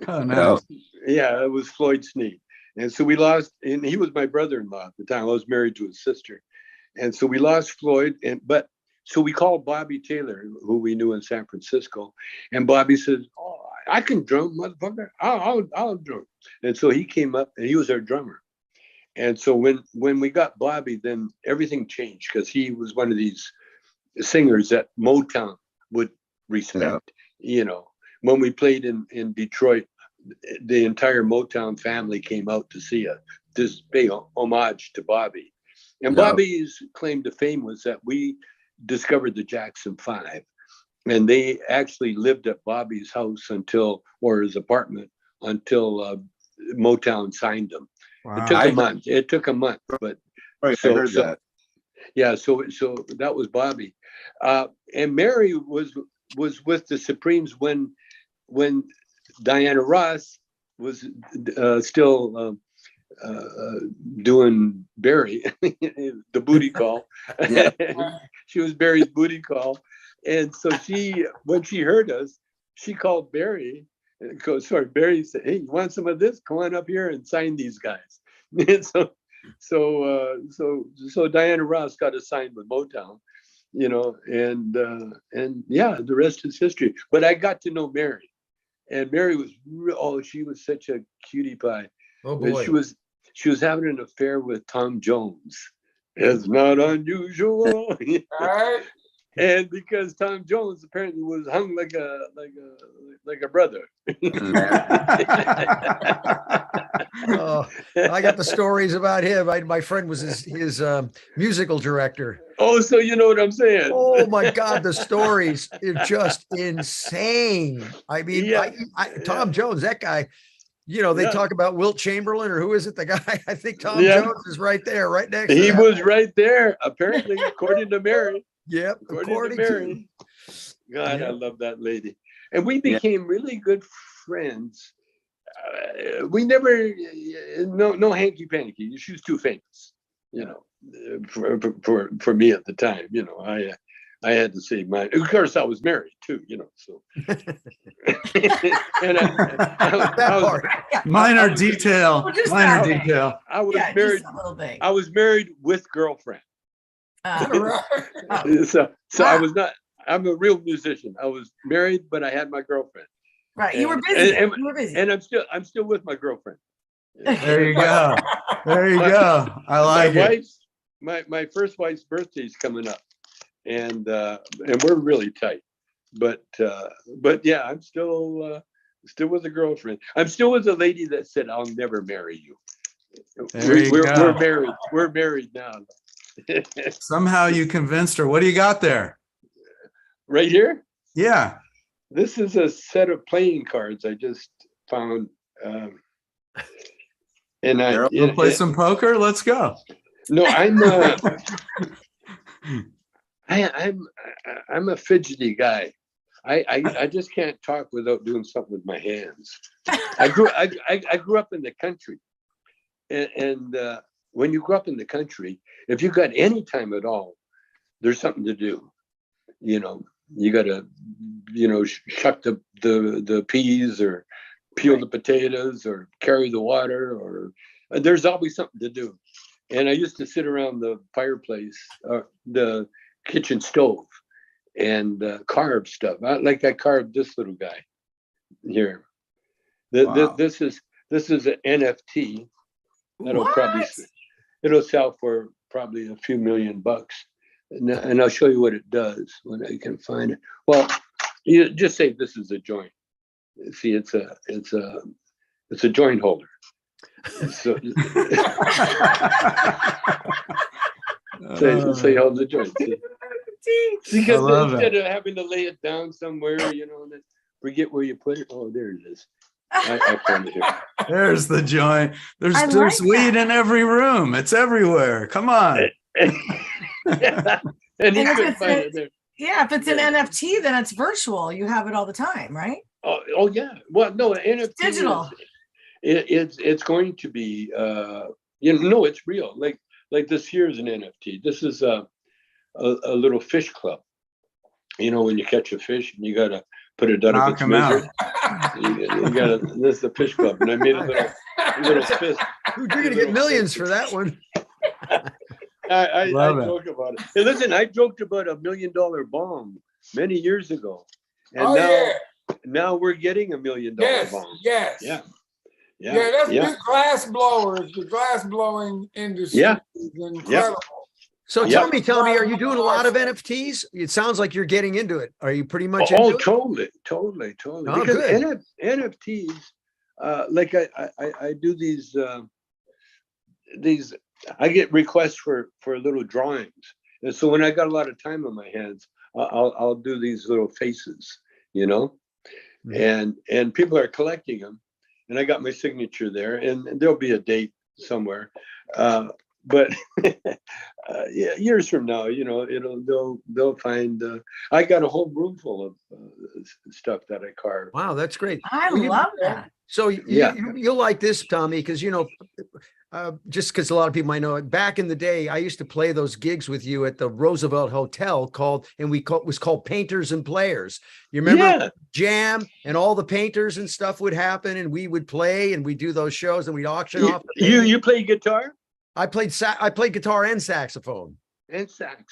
Oh, no. Yeah, it was Floyd Sneed. And so we lost, and he was my brother-in-law at the time. I was married to his sister. And so we lost Floyd, so we called Bobby Taylor, who we knew in San Francisco, and Bobby says, "Oh, I can drum, motherfucker. I'll drum." And so he came up, and he was our drummer. And so when we got Bobby, then everything changed because he was one of these singers that Motown. would respect. You know, when we played in Detroit, the entire Motown family came out to see us, to pay homage to Bobby. And Bobby's claim to fame was that we discovered the Jackson 5. And they actually lived at Bobby's house or his apartment until Motown signed them. Wow. It took a month. It took a month, but Right, I heard that. yeah. So that was Bobby, and Mary was with the Supremes when Diana Ross was still doing Barry, the booty call. She was Barry's booty call. And so when she heard us, she called Barry. Barry said, "Hey, you want some of this? Come on up here and sign these guys." And so Diana Ross got assigned with Motown, you know, and yeah, the rest is history. But I got to know Mary, and Mary was she was such a cutie pie. Oh boy. She was having an affair with Tom Jones. It's not unusual. And because Tom Jones apparently was hung like a brother. Oh, I got the stories about him. My friend was his musical director. Oh, so you know what I'm saying? Oh my God, the stories are just insane. I mean, Tom Jones, that guy. You know, they talk about Wilt Chamberlain, or who is it? The guy, I think Tom Jones is right there, right next to him. He was right there, apparently, according to Mary. Yep, according to Mary. God, I love that lady. And we became really good friends. We never, no hanky panky. She was too famous, you know, for me at the time. You know, I had to say mine. Of course, I was married too, you know. So, and minor detail. I was married. I was married with girlfriend. So I was not. I'm a real musician. I was married, but I had my girlfriend. Right, you were busy. You were busy, and I'm still with my girlfriend. There you go. There you go. I like it. My first wife's birthday is coming up. And we're really tight, but yeah, I'm still with a girlfriend. I'm still with a lady that said, "I'll never marry you." We're married. We're married now. Somehow you convinced her. What do you got there? Right here? Yeah. This is a set of playing cards I just found. And we'll play some poker. Let's go. No, I'm a fidgety guy. I just can't talk without doing something with my hands. I grew up in the country, and when you grow up in the country, if you've got any time at all, there's something to do. You know, you got to, shuck the peas or peel the potatoes or carry the water, or there's always something to do. And I used to sit around the fireplace, the kitchen stove, and carve stuff. I carved this little guy here. This is an NFT. It'll sell for probably a few $1 million, and I'll show you what it does when I can find it. Well, you just say this is a joint. See, it's a joint holder. So you hold the joint. Because instead of having to lay it down somewhere, and then forget where you put it. Oh, there it is. I found it here. There's the joint. There's weed in every room. It's everywhere. Come on. And he couldn't find it there. Yeah, if it's an NFT, then it's virtual. You have it all the time, right? Oh yeah. Well, no, NFT digital. It's going to be it's real. Like this here is an NFT. This is a little fish club. When you catch a fish and you gotta put it out of its misery. This is the fish club, and I made a little fish. You're gonna get millions for that one. I joke about it. Hey, listen, I joked about $1 million bomb many years ago, and now we're getting $1 million bomb. Yes. Yeah. That's the glass blowers. The glass blowing industry is incredible. So Yeah. tell me, are you doing a lot of NFTs? It sounds like you're getting into it. Are you pretty much Oh, into it? totally. Oh, Because good. NFTs, like I do these, I get requests for little drawings. And so when I got a lot of time on my hands, I'll do these little faces, you know, and people are collecting them, and I got my signature there, and there'll be a date somewhere. But yeah, years from now, you know, they'll find. I got a whole room full of stuff that I carved. Wow, that's great. I love that. So Yeah. you'll like this, Tommy, because you know, just because a lot of people might know it. Back in the day, I used to play those gigs with you at the Roosevelt Hotel it was called Painters and Players. You remember Yeah. Jam and all the painters and stuff would happen, and we would play and we'd do those shows and we'd auction off. The You play guitar I played guitar and saxophone. and sax.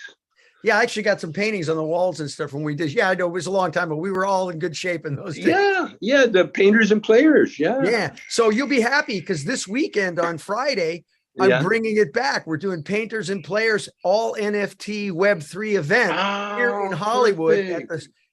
Yeah, I actually got some paintings on the walls and stuff when we did. Yeah, I know it was a long time, but we were all in good shape in those days. Yeah, the Painters and Players. Yeah. Yeah. So you'll be happy because this weekend on Friday, I'm bringing it back. We're doing Painters and Players all NFT Web3 event here in Hollywood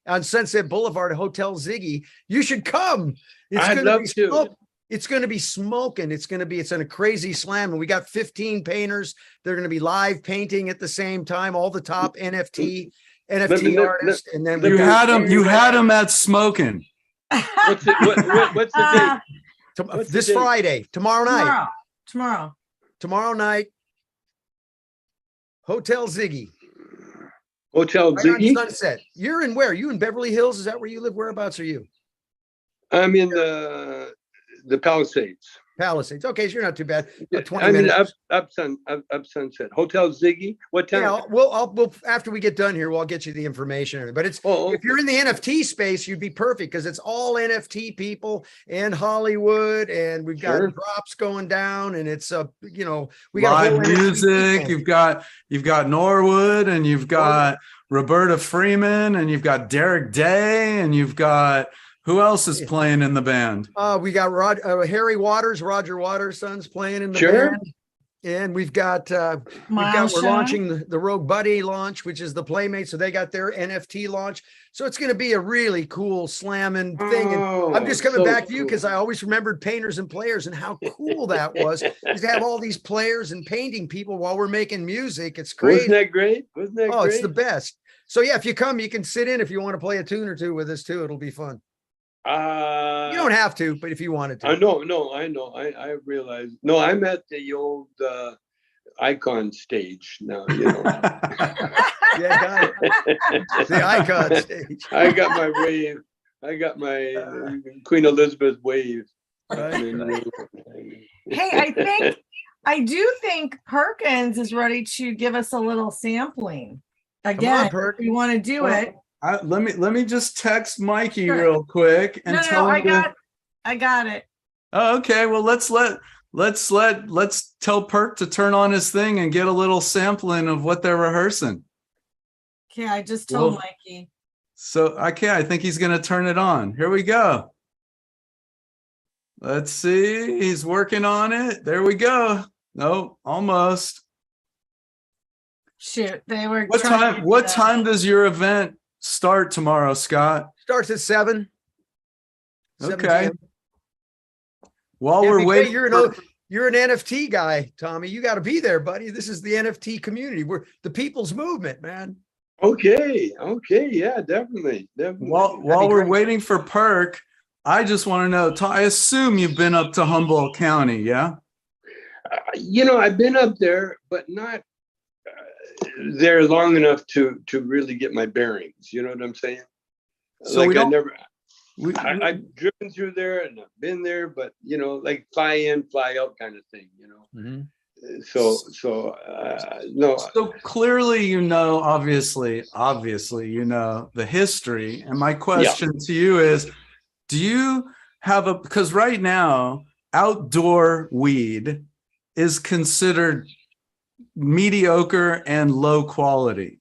on Sunset Boulevard at Hotel Ziggy. You should come. I'd love to. It's going to be smoking. It's in a crazy slam. And we got 15 painters. They're going to be live painting at the same time, all the top NFT artists. And then You had him at smoking. What's the date? This Friday, tomorrow night. Tomorrow night, Hotel Ziggy. Hotel Right on Ziggy? Sunset. You're in where? You in Beverly Hills? Is that where you live? Whereabouts are you? I'm in the Palisades. Palisades. Okay, so you're not too bad. 20 I mean, minutes. up Sunset. Hotel Ziggy. What time? Yeah, we'll after we get done here, we'll get you the information. But it's if you're in the NFT space, you'd be perfect because it's all NFT people and Hollywood, and we've got drops going down, and it's we got live music. You've got Norwood, and you've got Roberta Freeman, and you've got Derek Day, and you've got who else is playing in the band? We got Harry Waters, Roger Waters' son's playing in the band. And we're launching the Rogue Buddy launch, which is the Playmate. So they got their NFT launch. So it's going to be a really cool slamming thing. And I'm just coming back to you because I always remembered Painters and Players and how cool that was to have all these players and painting people while we're making music. It's crazy. Wasn't that great? It's the best. So yeah, if you come, you can sit in if you want to play a tune or two with us too. It'll be fun. You don't have to, but if you wanted to. I know. I realize. No, I'm at the old Icon stage now. You know. Yeah, got it. The Icon stage. I got my wave. I got my Queen Elizabeth wave. Hey, I do think Perkins is ready to give us a little sampling. Again, if you want to do it. Let me just text Mikey real quick and tell him. I got it. Oh, okay. Well, let's tell Perk to turn on his thing and get a little sampling of what they're rehearsing. Okay, I just told Mikey. So okay, I think he's gonna turn it on. Here we go. Let's see. He's working on it. There we go. No, almost. Shoot, they were. What time does your event start tomorrow, Scott? Starts at 7. Okay. While we're waiting, you're an NFT guy, Tommy. You got to be there, buddy. This is the NFT community. We're the people's movement, man. Okay. Yeah, definitely. While we're waiting for Perk, I just want to know. I assume you've been up to Humboldt County, yeah? I've been up there, but not there long enough to really get my bearings. You know what I'm saying? So I've driven through there and I've been there, but like fly in, fly out kind of thing. So clearly, obviously, the history. And my question to you is, do you have because right now outdoor weed is considered mediocre and low quality.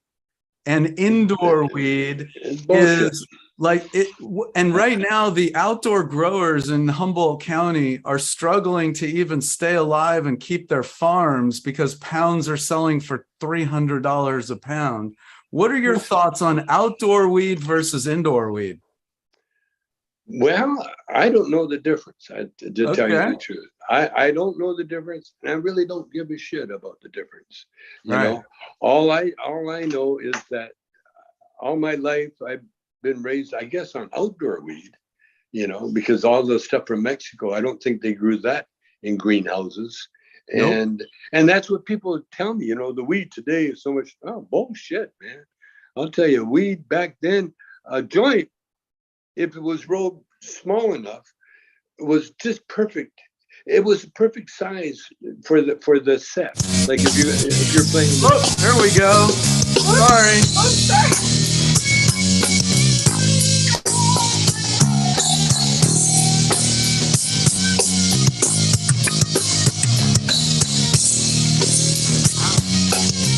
and indoor weed It's bullshit. is like it. And right now, the outdoor growers in Humboldt County are struggling to even stay alive and keep their farms because pounds are selling for $300 a pound. What are your thoughts on outdoor weed versus indoor weed? Well, I don't know the difference. To tell you Okay. the truth, I don't know the difference, and I really don't give a shit about the difference. You Right. know, all I know is that all my life I've been raised, I guess, on outdoor weed. You know, because all the stuff from Mexico, I don't think they grew that in greenhouses. Nope. And that's what people tell me. You know, the weed today is so much bullshit, man. I'll tell you, weed back then, a joint, if it was rolled small enough, was just perfect. It was a perfect size for the set. Like if you're playing. Oh, there we go. Sorry.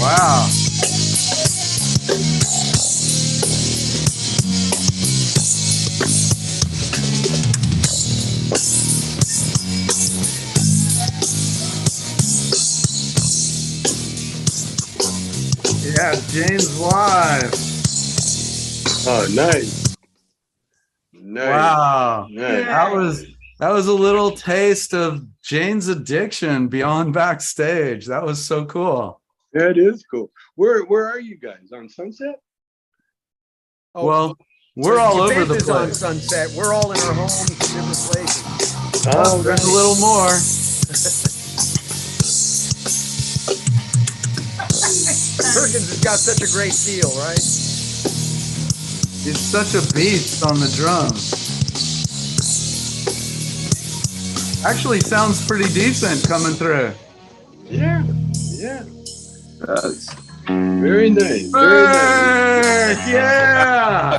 Wow. Yeah, James live. Oh, nice. Wow. Nice. That was a little taste of Jane's addiction beyond Backstage. That was so cool. That is cool. Where are you guys? On Sunset? Oh, Well, we're all over event the is on place. Sunset. We're all in our homes, different places. Oh, there's a little more. Perkins has got such a great feel, right? He's such a beast on the drums. Actually sounds pretty decent coming through. Yeah, yeah. That's Very nice. Very nice. Heck, yeah.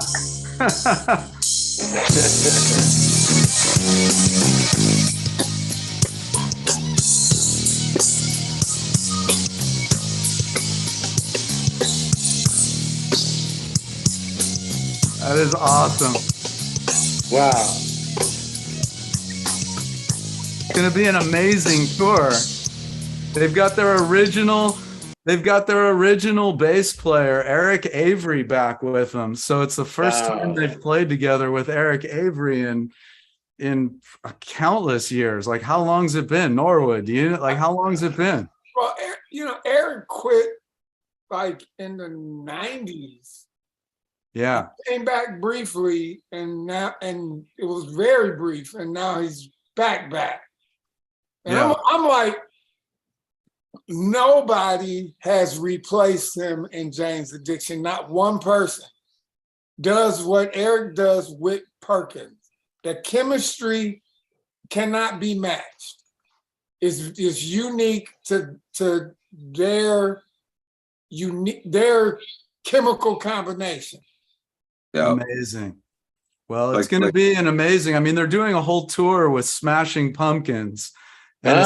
That is awesome. Wow. It's going to be an amazing tour. They've got their original bass player, Eric Avery, back with them. So it's the first time they've played together with Eric Avery in countless years. Like, how long's it been? Norwood, how long's it been? Well, you know, Eric quit like in the 90s. Yeah. He came back briefly, and it was very brief, and now he's back. And Yeah. I'm like, nobody has replaced him in Jane's Addiction. Not one person does what Eric does with Perkins. The chemistry cannot be matched. It's unique to their chemical combination. yeah. Amazing. Well, it's Like- going to be an amazing. I mean, they're doing a whole tour with Smashing Pumpkins, and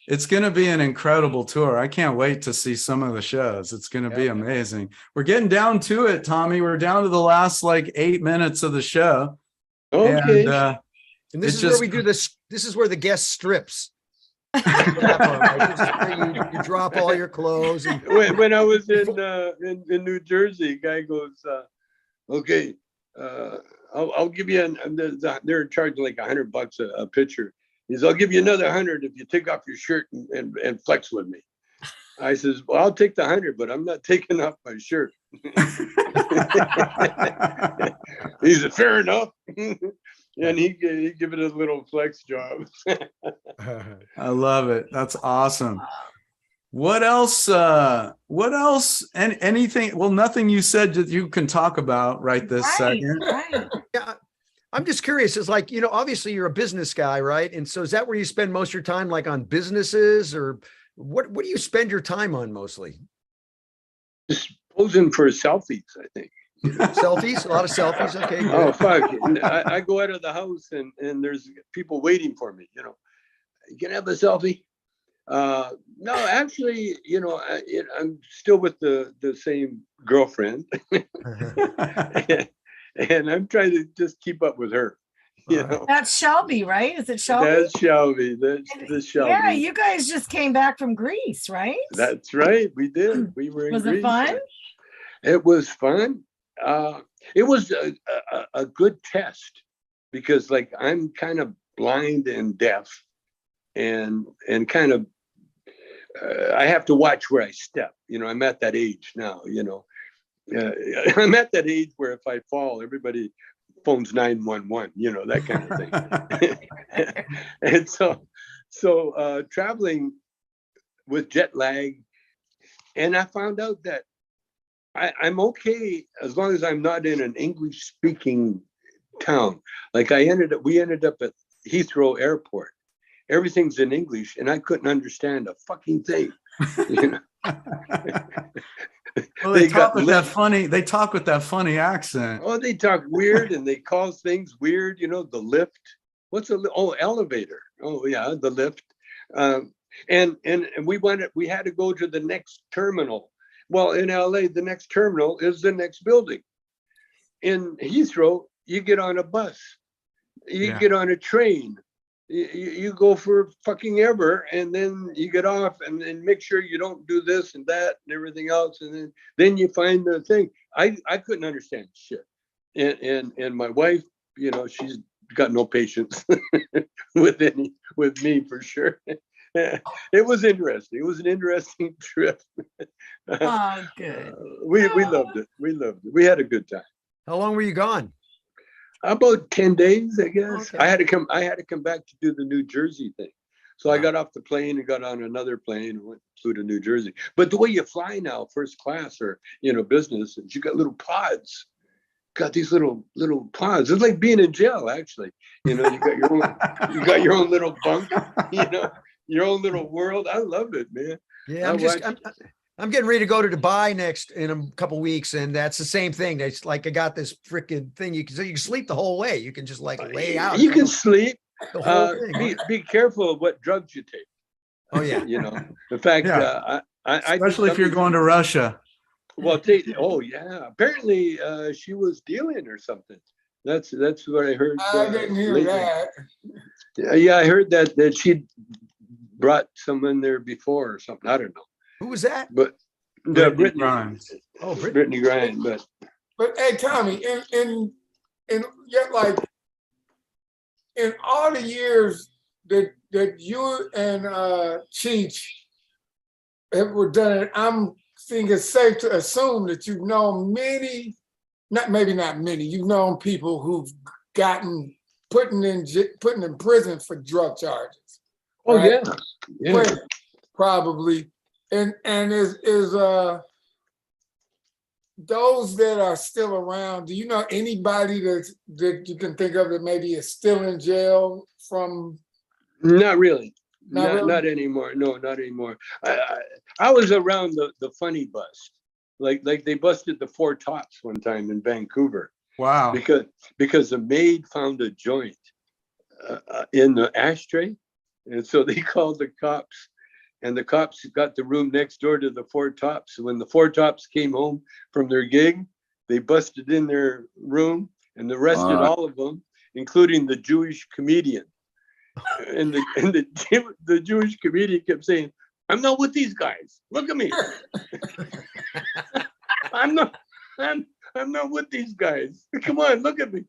it's going to be an incredible tour. I can't wait to see some of the shows. It's going to be amazing. We're getting down to it, Tommy. We're down to the last like 8 minutes of the show. Okay. And this It is where just- we do this. This is where the guest strips. This is where you drop all your clothes. And when I was in New Jersey, guy goes, okay, I'll give you they're charging like $100 a picture. He says, I'll give you another 100 if you take off your shirt and flex with me. I says, well, I'll take the 100, but I'm not taking off my shirt. He said, fair enough. And he give it a little flex job. I love it. That's awesome. What else? And anything? Well, nothing you said that you can talk about right this second. Right. yeah, I'm just curious. It's like, obviously you're a business guy, right? And so is that where you spend most of your time, like on businesses, or what do you spend your time on mostly? Just posing for selfies, I think. Selfies, a lot of selfies. Okay. Good. Oh, fuck. I go out of the house and there's people waiting for me, Can I have a selfie? No, actually, I'm still with the same girlfriend, and I'm trying to just keep up with her. You know, That's Shelby, right? Is it Shelby? that's Shelby. That's Shelby. Yeah, you guys just came back from Greece, right? That's right. We did. We were in Was Greece. it fun? It was fun. It was a good test because, like, I'm kind of blind and deaf, and kind of I have to watch where I step. You know, I'm at that age now. You know, I'm at that age where if I fall, everybody phones 911. You know, that kind of thing. And so traveling with jet lag, and I found out that I'm okay as long as I'm not in an English speaking town. Like we ended up at Heathrow Airport. Everything's in English and I couldn't understand a fucking thing. You know? Well, they talk with that funny accent. Oh, they talk weird and they call things weird, you know, the lift. Elevator. Oh yeah, the lift. And we had to go to the next terminal. Well, in LA, the next terminal is the next building. In Heathrow, you get on a bus, you get on a train, you go for fucking ever, and then you get off, and then make sure you don't do this and that and everything else, and then you find the thing. I couldn't understand shit, and my wife, you know, she's got no patience with me for sure. It was interesting. It was an interesting trip. Oh, good. We loved it. We loved it. We had a good time. How long were you gone? About 10 days, I guess. Okay. I had to come back to do the New Jersey thing. So I got off the plane and got on another plane and flew to New Jersey. But the way you fly now, first class or, you know, business, is you got little pods. Got these little pods. It's like being in jail, actually. You know, you got your own little bunk, you know, your own little world. I love it, man. Yeah, I'm getting ready to go to Dubai next in a couple weeks, and that's the same thing. It's like I got this freaking thing. You can sleep the whole way. You can just like lay out. You can sleep. The whole thing. Be careful of what drugs you take. Oh yeah. You know, in fact, Especially if you're going to Russia. Well, oh yeah. Apparently, she was dealing or something. That's what I heard. I didn't hear lately. that. Yeah, I heard that she brought someone there before or something. I don't know. Who was that? But Brittany Grimes. Oh, Brittany Grimes. But hey, Tommy, in yet like in all the years that you and Cheech were done it, I'm think it's safe to assume that you've known many, not many, you've known people who've gotten put in prison for drug charges. Oh right? yeah. Well, probably. And is those that are still around, do you know anybody that you can think of that maybe is still in jail from? Not really. Not Not anymore. No, not anymore. I was around the funny bust. Like they busted the Four Tops one time in Vancouver. Wow. Because a maid found a joint in the ashtray. And so they called the cops. And the cops got the room next door to the Four Tops. When the Four Tops came home from their gig, they busted in their room and arrested all of them, including the Jewish comedian. And the Jewish comedian kept saying, "I'm not with these guys. Look at me. I'm not with these guys. Come on, look at me."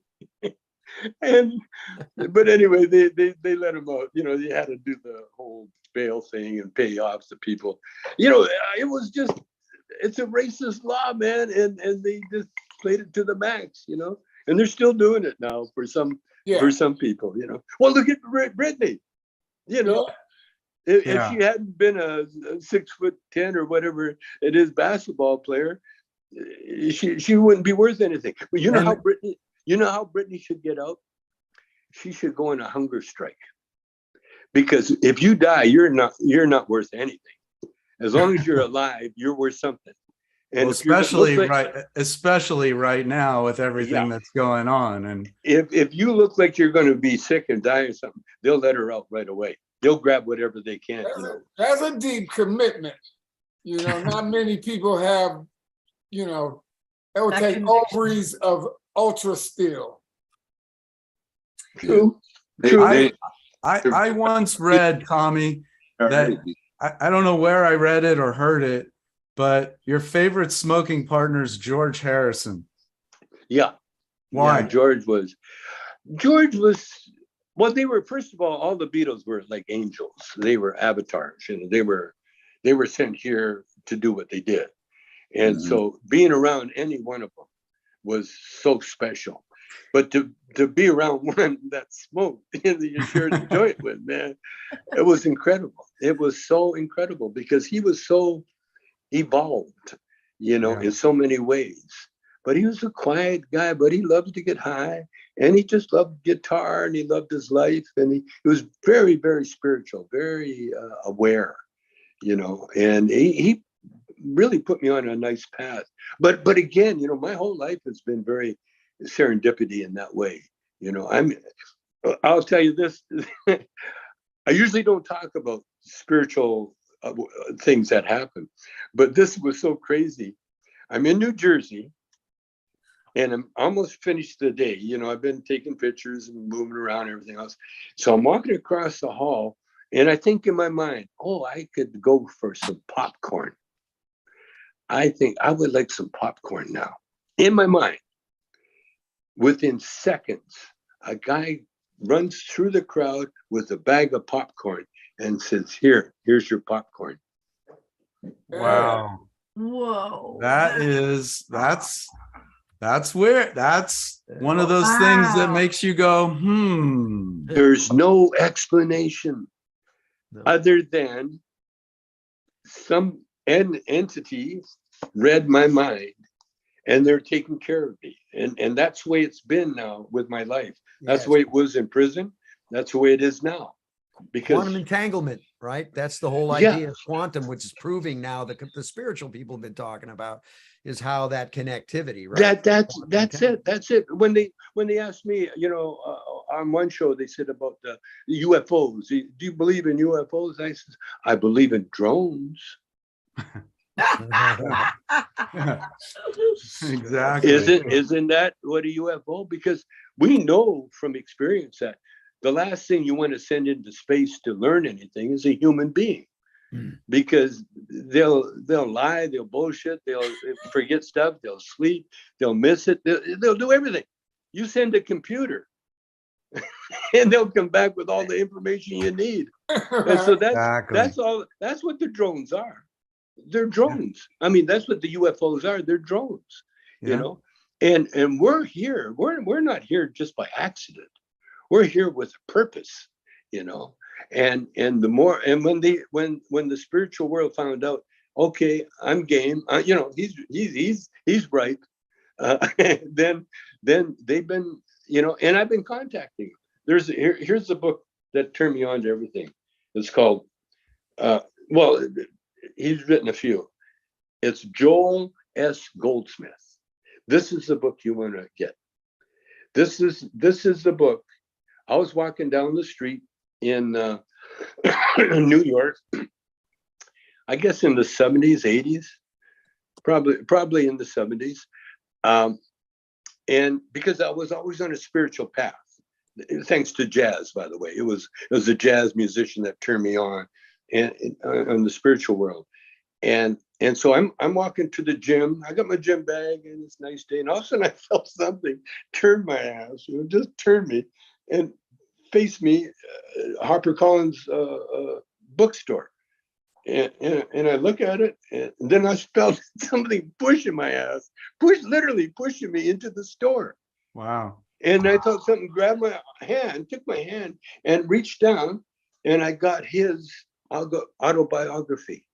But anyway, they let him out. You know, they had to do the whole bail thing and pay off the people. You know, it's a racist law, man, and they just played it to the max. You know, and they're still doing it now for some people. You know, well, look at Brittany. You know, if she hadn't been a 6'10" or whatever it is basketball player, she wouldn't be worth anything. But you know how Brittany should get out? She should go on a hunger strike. Because if you die, you're not worth anything. As long as you're alive, you're worth something. And well, especially right now with everything that's going on. And if you look like you're going to be sick and die or something, they'll let her out right away. They'll grab whatever they can. That's a deep commitment. You know, not many people have, you know, it would That take conviction. ovaries of ultra steel. True. I once read, Tommy, that I don't know where I read it or heard it, but your favorite smoking partner is George Harrison. Yeah. Why? Yeah, well, they were, first of all the Beatles were like angels. They were avatars, you know, they were sent here to do what they did. And so being around any one of them was so special. But to be around one that smoked and that you shared the joint with, man, it was incredible. It was so incredible because he was so evolved, you know, in so many ways. But he was a quiet guy, but he loved to get high, and he just loved guitar, and he loved his life, and he was very, very spiritual, very aware, you know, and he really put me on a nice path. But again, you know, my whole life has been very serendipity in that way. You know, I'll tell you this. I usually don't talk about spiritual things that happen, but this was so crazy. I'm in New Jersey, and I'm almost finished the day. You know, I've been taking pictures and moving around and everything else. So I'm walking across the hall, and I think in my mind, oh, I could go for some popcorn. I think I would like some popcorn now. In my mind, within seconds, a guy runs through the crowd with a bag of popcorn and says, here's your popcorn. Wow. Whoa. That's one of those things that makes you go, There's no explanation other than some entity read my mind, and they're taking care of me. And that's the way it's been now with my life. That's the way it was in prison. That's the way it is now. Because quantum entanglement, right? That's the whole idea of quantum, which is proving now that the spiritual people have been talking about is how that connectivity, right? That's it. That's it. When they asked me, you know, on one show, they said about the UFOs. Do you believe in UFOs? I said, I believe in drones. Exactly. Isn't that what a UFO? Because we know from experience that the last thing you want to send into space to learn anything is a human being, because they'll lie, they'll bullshit, they'll forget stuff, they'll sleep, they'll miss it, they'll do everything. You send a computer, and they'll come back with all the information you need. And so that's all. That's what the drones are. They're drones. I mean, that's what the UFOs are. They're drones. You know, and we're here. We're not here just by accident. We're here with a purpose. You know, and the more, and when the spiritual world found out, okay, I'm game. You know, he's right. Then they've been, you know, and I've been contacting them. Here's the book that turned me on to everything. It's called, well, he's written a few. It's Joel S. Goldsmith. This is the book you want to get. This is the book. I was walking down the street in New York, I guess in the 70s, 80s, probably in the 70s. And because I was always on a spiritual path, thanks to jazz, by the way. It was a jazz musician that turned me on on the spiritual world. And so I'm walking to the gym. I got my gym bag, and it's a nice day. And all of a sudden I felt something turn my ass, you know, just turn me and face me, HarperCollins bookstore. And I look at it, and then I felt something pushing my ass, literally pushing me into the store. Wow. And I thought something grabbed my hand, took my hand, and reached down, and I got his autobiography.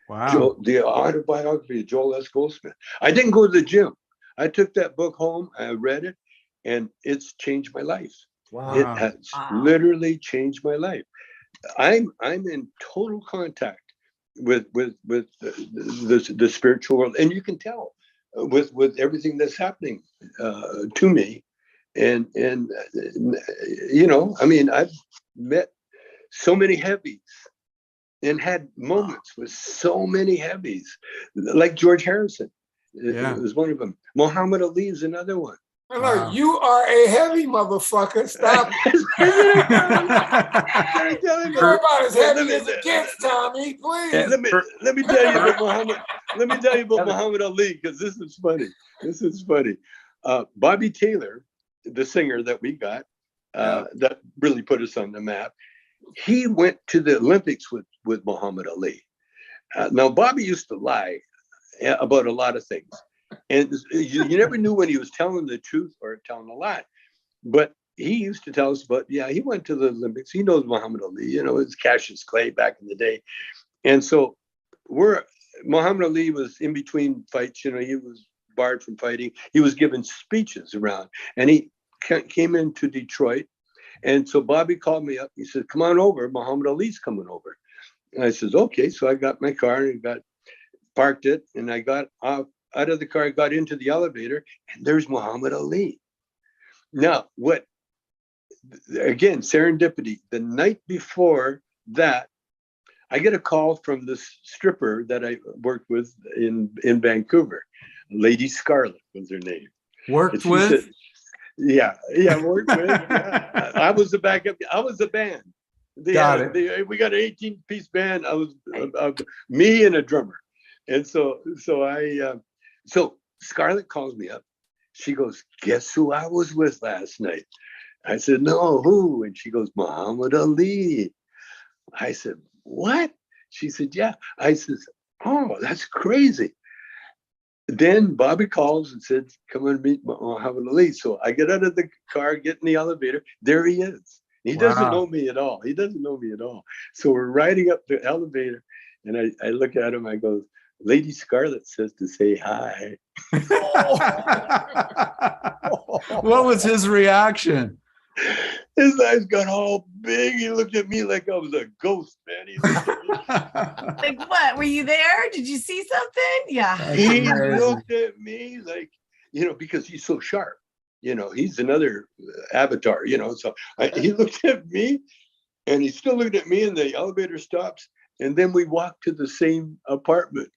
Wow. The autobiography of Joel S. Goldsmith. I didn't go to the gym. I took that book home, I read it, and it's changed my life. Wow. It has literally changed my life. I'm in total contact with the spiritual world, and you can tell with everything that's happening to me. And you know, I mean, I've met so many heavies and had moments with so many heavies, like George Harrison. Yeah. It was one of them. Muhammad Ali is another one. Look, Wow. you are a heavy motherfucker. Stop. You're about as heavy as it gets, Tommy. Please. Let me tell you about Muhammad. Let me tell you about Muhammad Ali, because this is funny. This is funny. Bobby Taylor, the singer that we got, that really put us on the map. He went to the Olympics with Muhammad Ali. Now, Bobby used to lie about a lot of things. And you never knew when he was telling the truth or telling a lie. But he used to tell us about, he went to the Olympics. He knows Muhammad Ali, it's Cassius Clay back in the day. And so Muhammad Ali was in between fights, he was barred from fighting. He was giving speeches around, and he came into Detroit. And so Bobby called me up. He said, come on over. Muhammad Ali's coming over. And I says, okay. So I got my car and parked it, and I got out of the car, got into the elevator, and there's Muhammad Ali. Now, again, serendipity. The night before that, I get a call from this stripper that I worked with in Vancouver. Lady Scarlett was her name. Worked with? Said, worked with. Yeah. I was the backup. I was the band. We got an 18-piece band. I was me and a drummer. And so Scarlett calls me up. She goes, guess who I was with last night? I said, no, who? And she goes, Muhammad Ali. I said, what? She said, yeah. I said, oh, that's crazy. Then Bobby calls and said, come and meet Muhammad Ali. So I get out of the car, get in the elevator. There he is. He doesn't know me at all. So we're riding up the elevator, and I look at him. I go, Lady Scarlett says to say hi. What was his reaction? His eyes got all big. He looked at me like I was a ghost, man. He looked at me. Like, what? Were you there? Did you see something? Yeah. He looked at me like, because he's so sharp. He's another avatar, So he looked at me, and he still looked at me, and the elevator stops. And then we walk to the same apartment.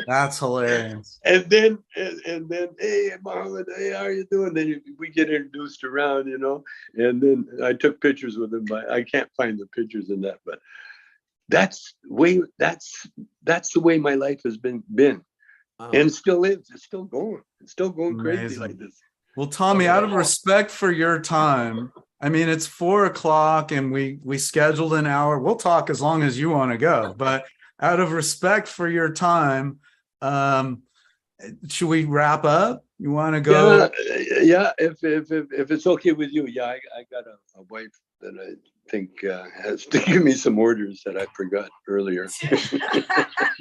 That's hilarious. And then, hey, Muhammad, hey, how are you doing? Then we get introduced around, and then I took pictures with him. But I can't find the pictures in that, but that's the way my life has been, and still is. It's still going. It's still going crazy like this. Well, Tommy, out of respect for your time, I mean, it's 4:00 and we scheduled an hour. We'll talk as long as you want to go, but out of respect for your time, should we wrap up? You want to go? Yeah. If it's okay with you. Yeah. I got a wife that I think has to give me some orders that I forgot earlier.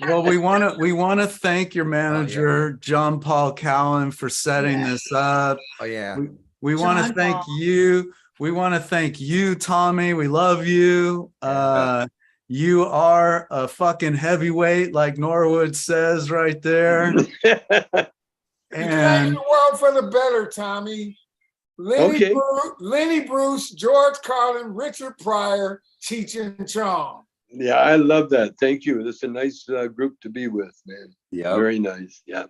Well, we want to thank your manager, John Paul Cowan, for setting this up. Oh yeah. We want to thank you. We want to thank you, Tommy. We love you. You are a fucking heavyweight, like Norwood says right there. And the world for the better, Tommy. Lenny Bruce, George Carlin, Richard Pryor, Cheech and Chong. Yeah, I love that. Thank you. It's a nice group to be with, man. Yeah, very nice. Yeah.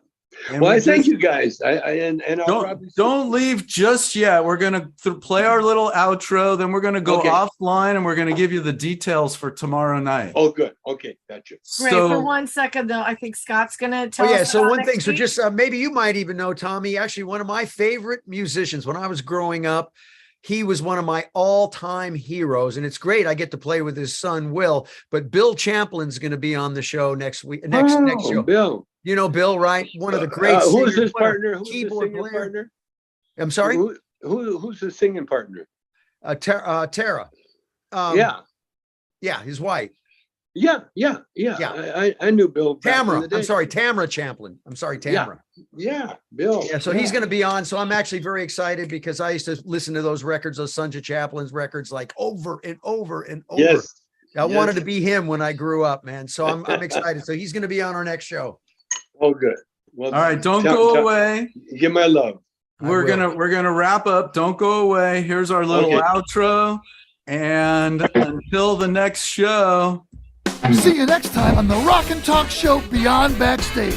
And well, I thank you guys. I'll don't leave just yet. We're gonna play our little outro, then we're gonna go offline, and we're gonna give you the details for tomorrow night. Oh, good. Okay, gotcha. Great. For 1 second, though, I think Scott's gonna tell us. So one thing. So just maybe you might even know Tommy. Actually, one of my favorite musicians when I was growing up. He was one of my all-time heroes, and it's great. I get to play with his son, Will. But Bill Champlin's going to be on the show next week. Next show. Bill. You know Bill, right? One of the great singers. Who's his partner? Who's keyboard the player. partner? I'm sorry? Who's the singing partner? Tara. Yeah, his wife. Yeah. I knew Bill. Tamara. I'm sorry, Tamara Champlin. I'm sorry, Tamara. Yeah, Bill. Yeah, so he's going to be on. So I'm actually very excited because I used to listen to those records, those Sons of Chaplin's records, like over and over and over. Yes. I wanted to be him when I grew up, man. So I'm excited. So he's going to be on our next show. Oh, good. Well, all right, don't go away. Give my love. We're gonna wrap up. Don't go away. Here's our little outro, and until the next show. See you next time on the Rock and Talk Show Beyond Backstage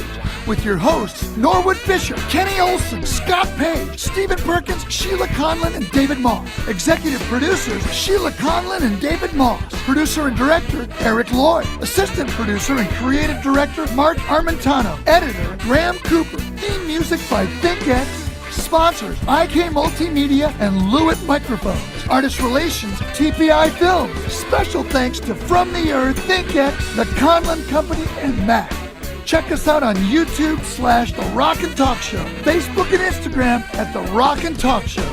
with your hosts, Norwood Fisher, Kenny Olson, Scott Page, Stephen Perkins, Sheila Conlon, and David Moss. Executive producers, Sheila Conlon and David Moss. Producer and director, Eric Lloyd. Assistant producer and creative director, Mark Armentano. Editor, Graham Cooper. Theme music by ThinkX. Sponsors, IK Multimedia and Lewitt Microphones. Artist Relations, TPI Films. Special thanks to From the Earth, ThinkX, The Conlon Company, and Mac. Check us out on YouTube /The Rock and Talk Show, Facebook and Instagram at The Rock and Talk Show.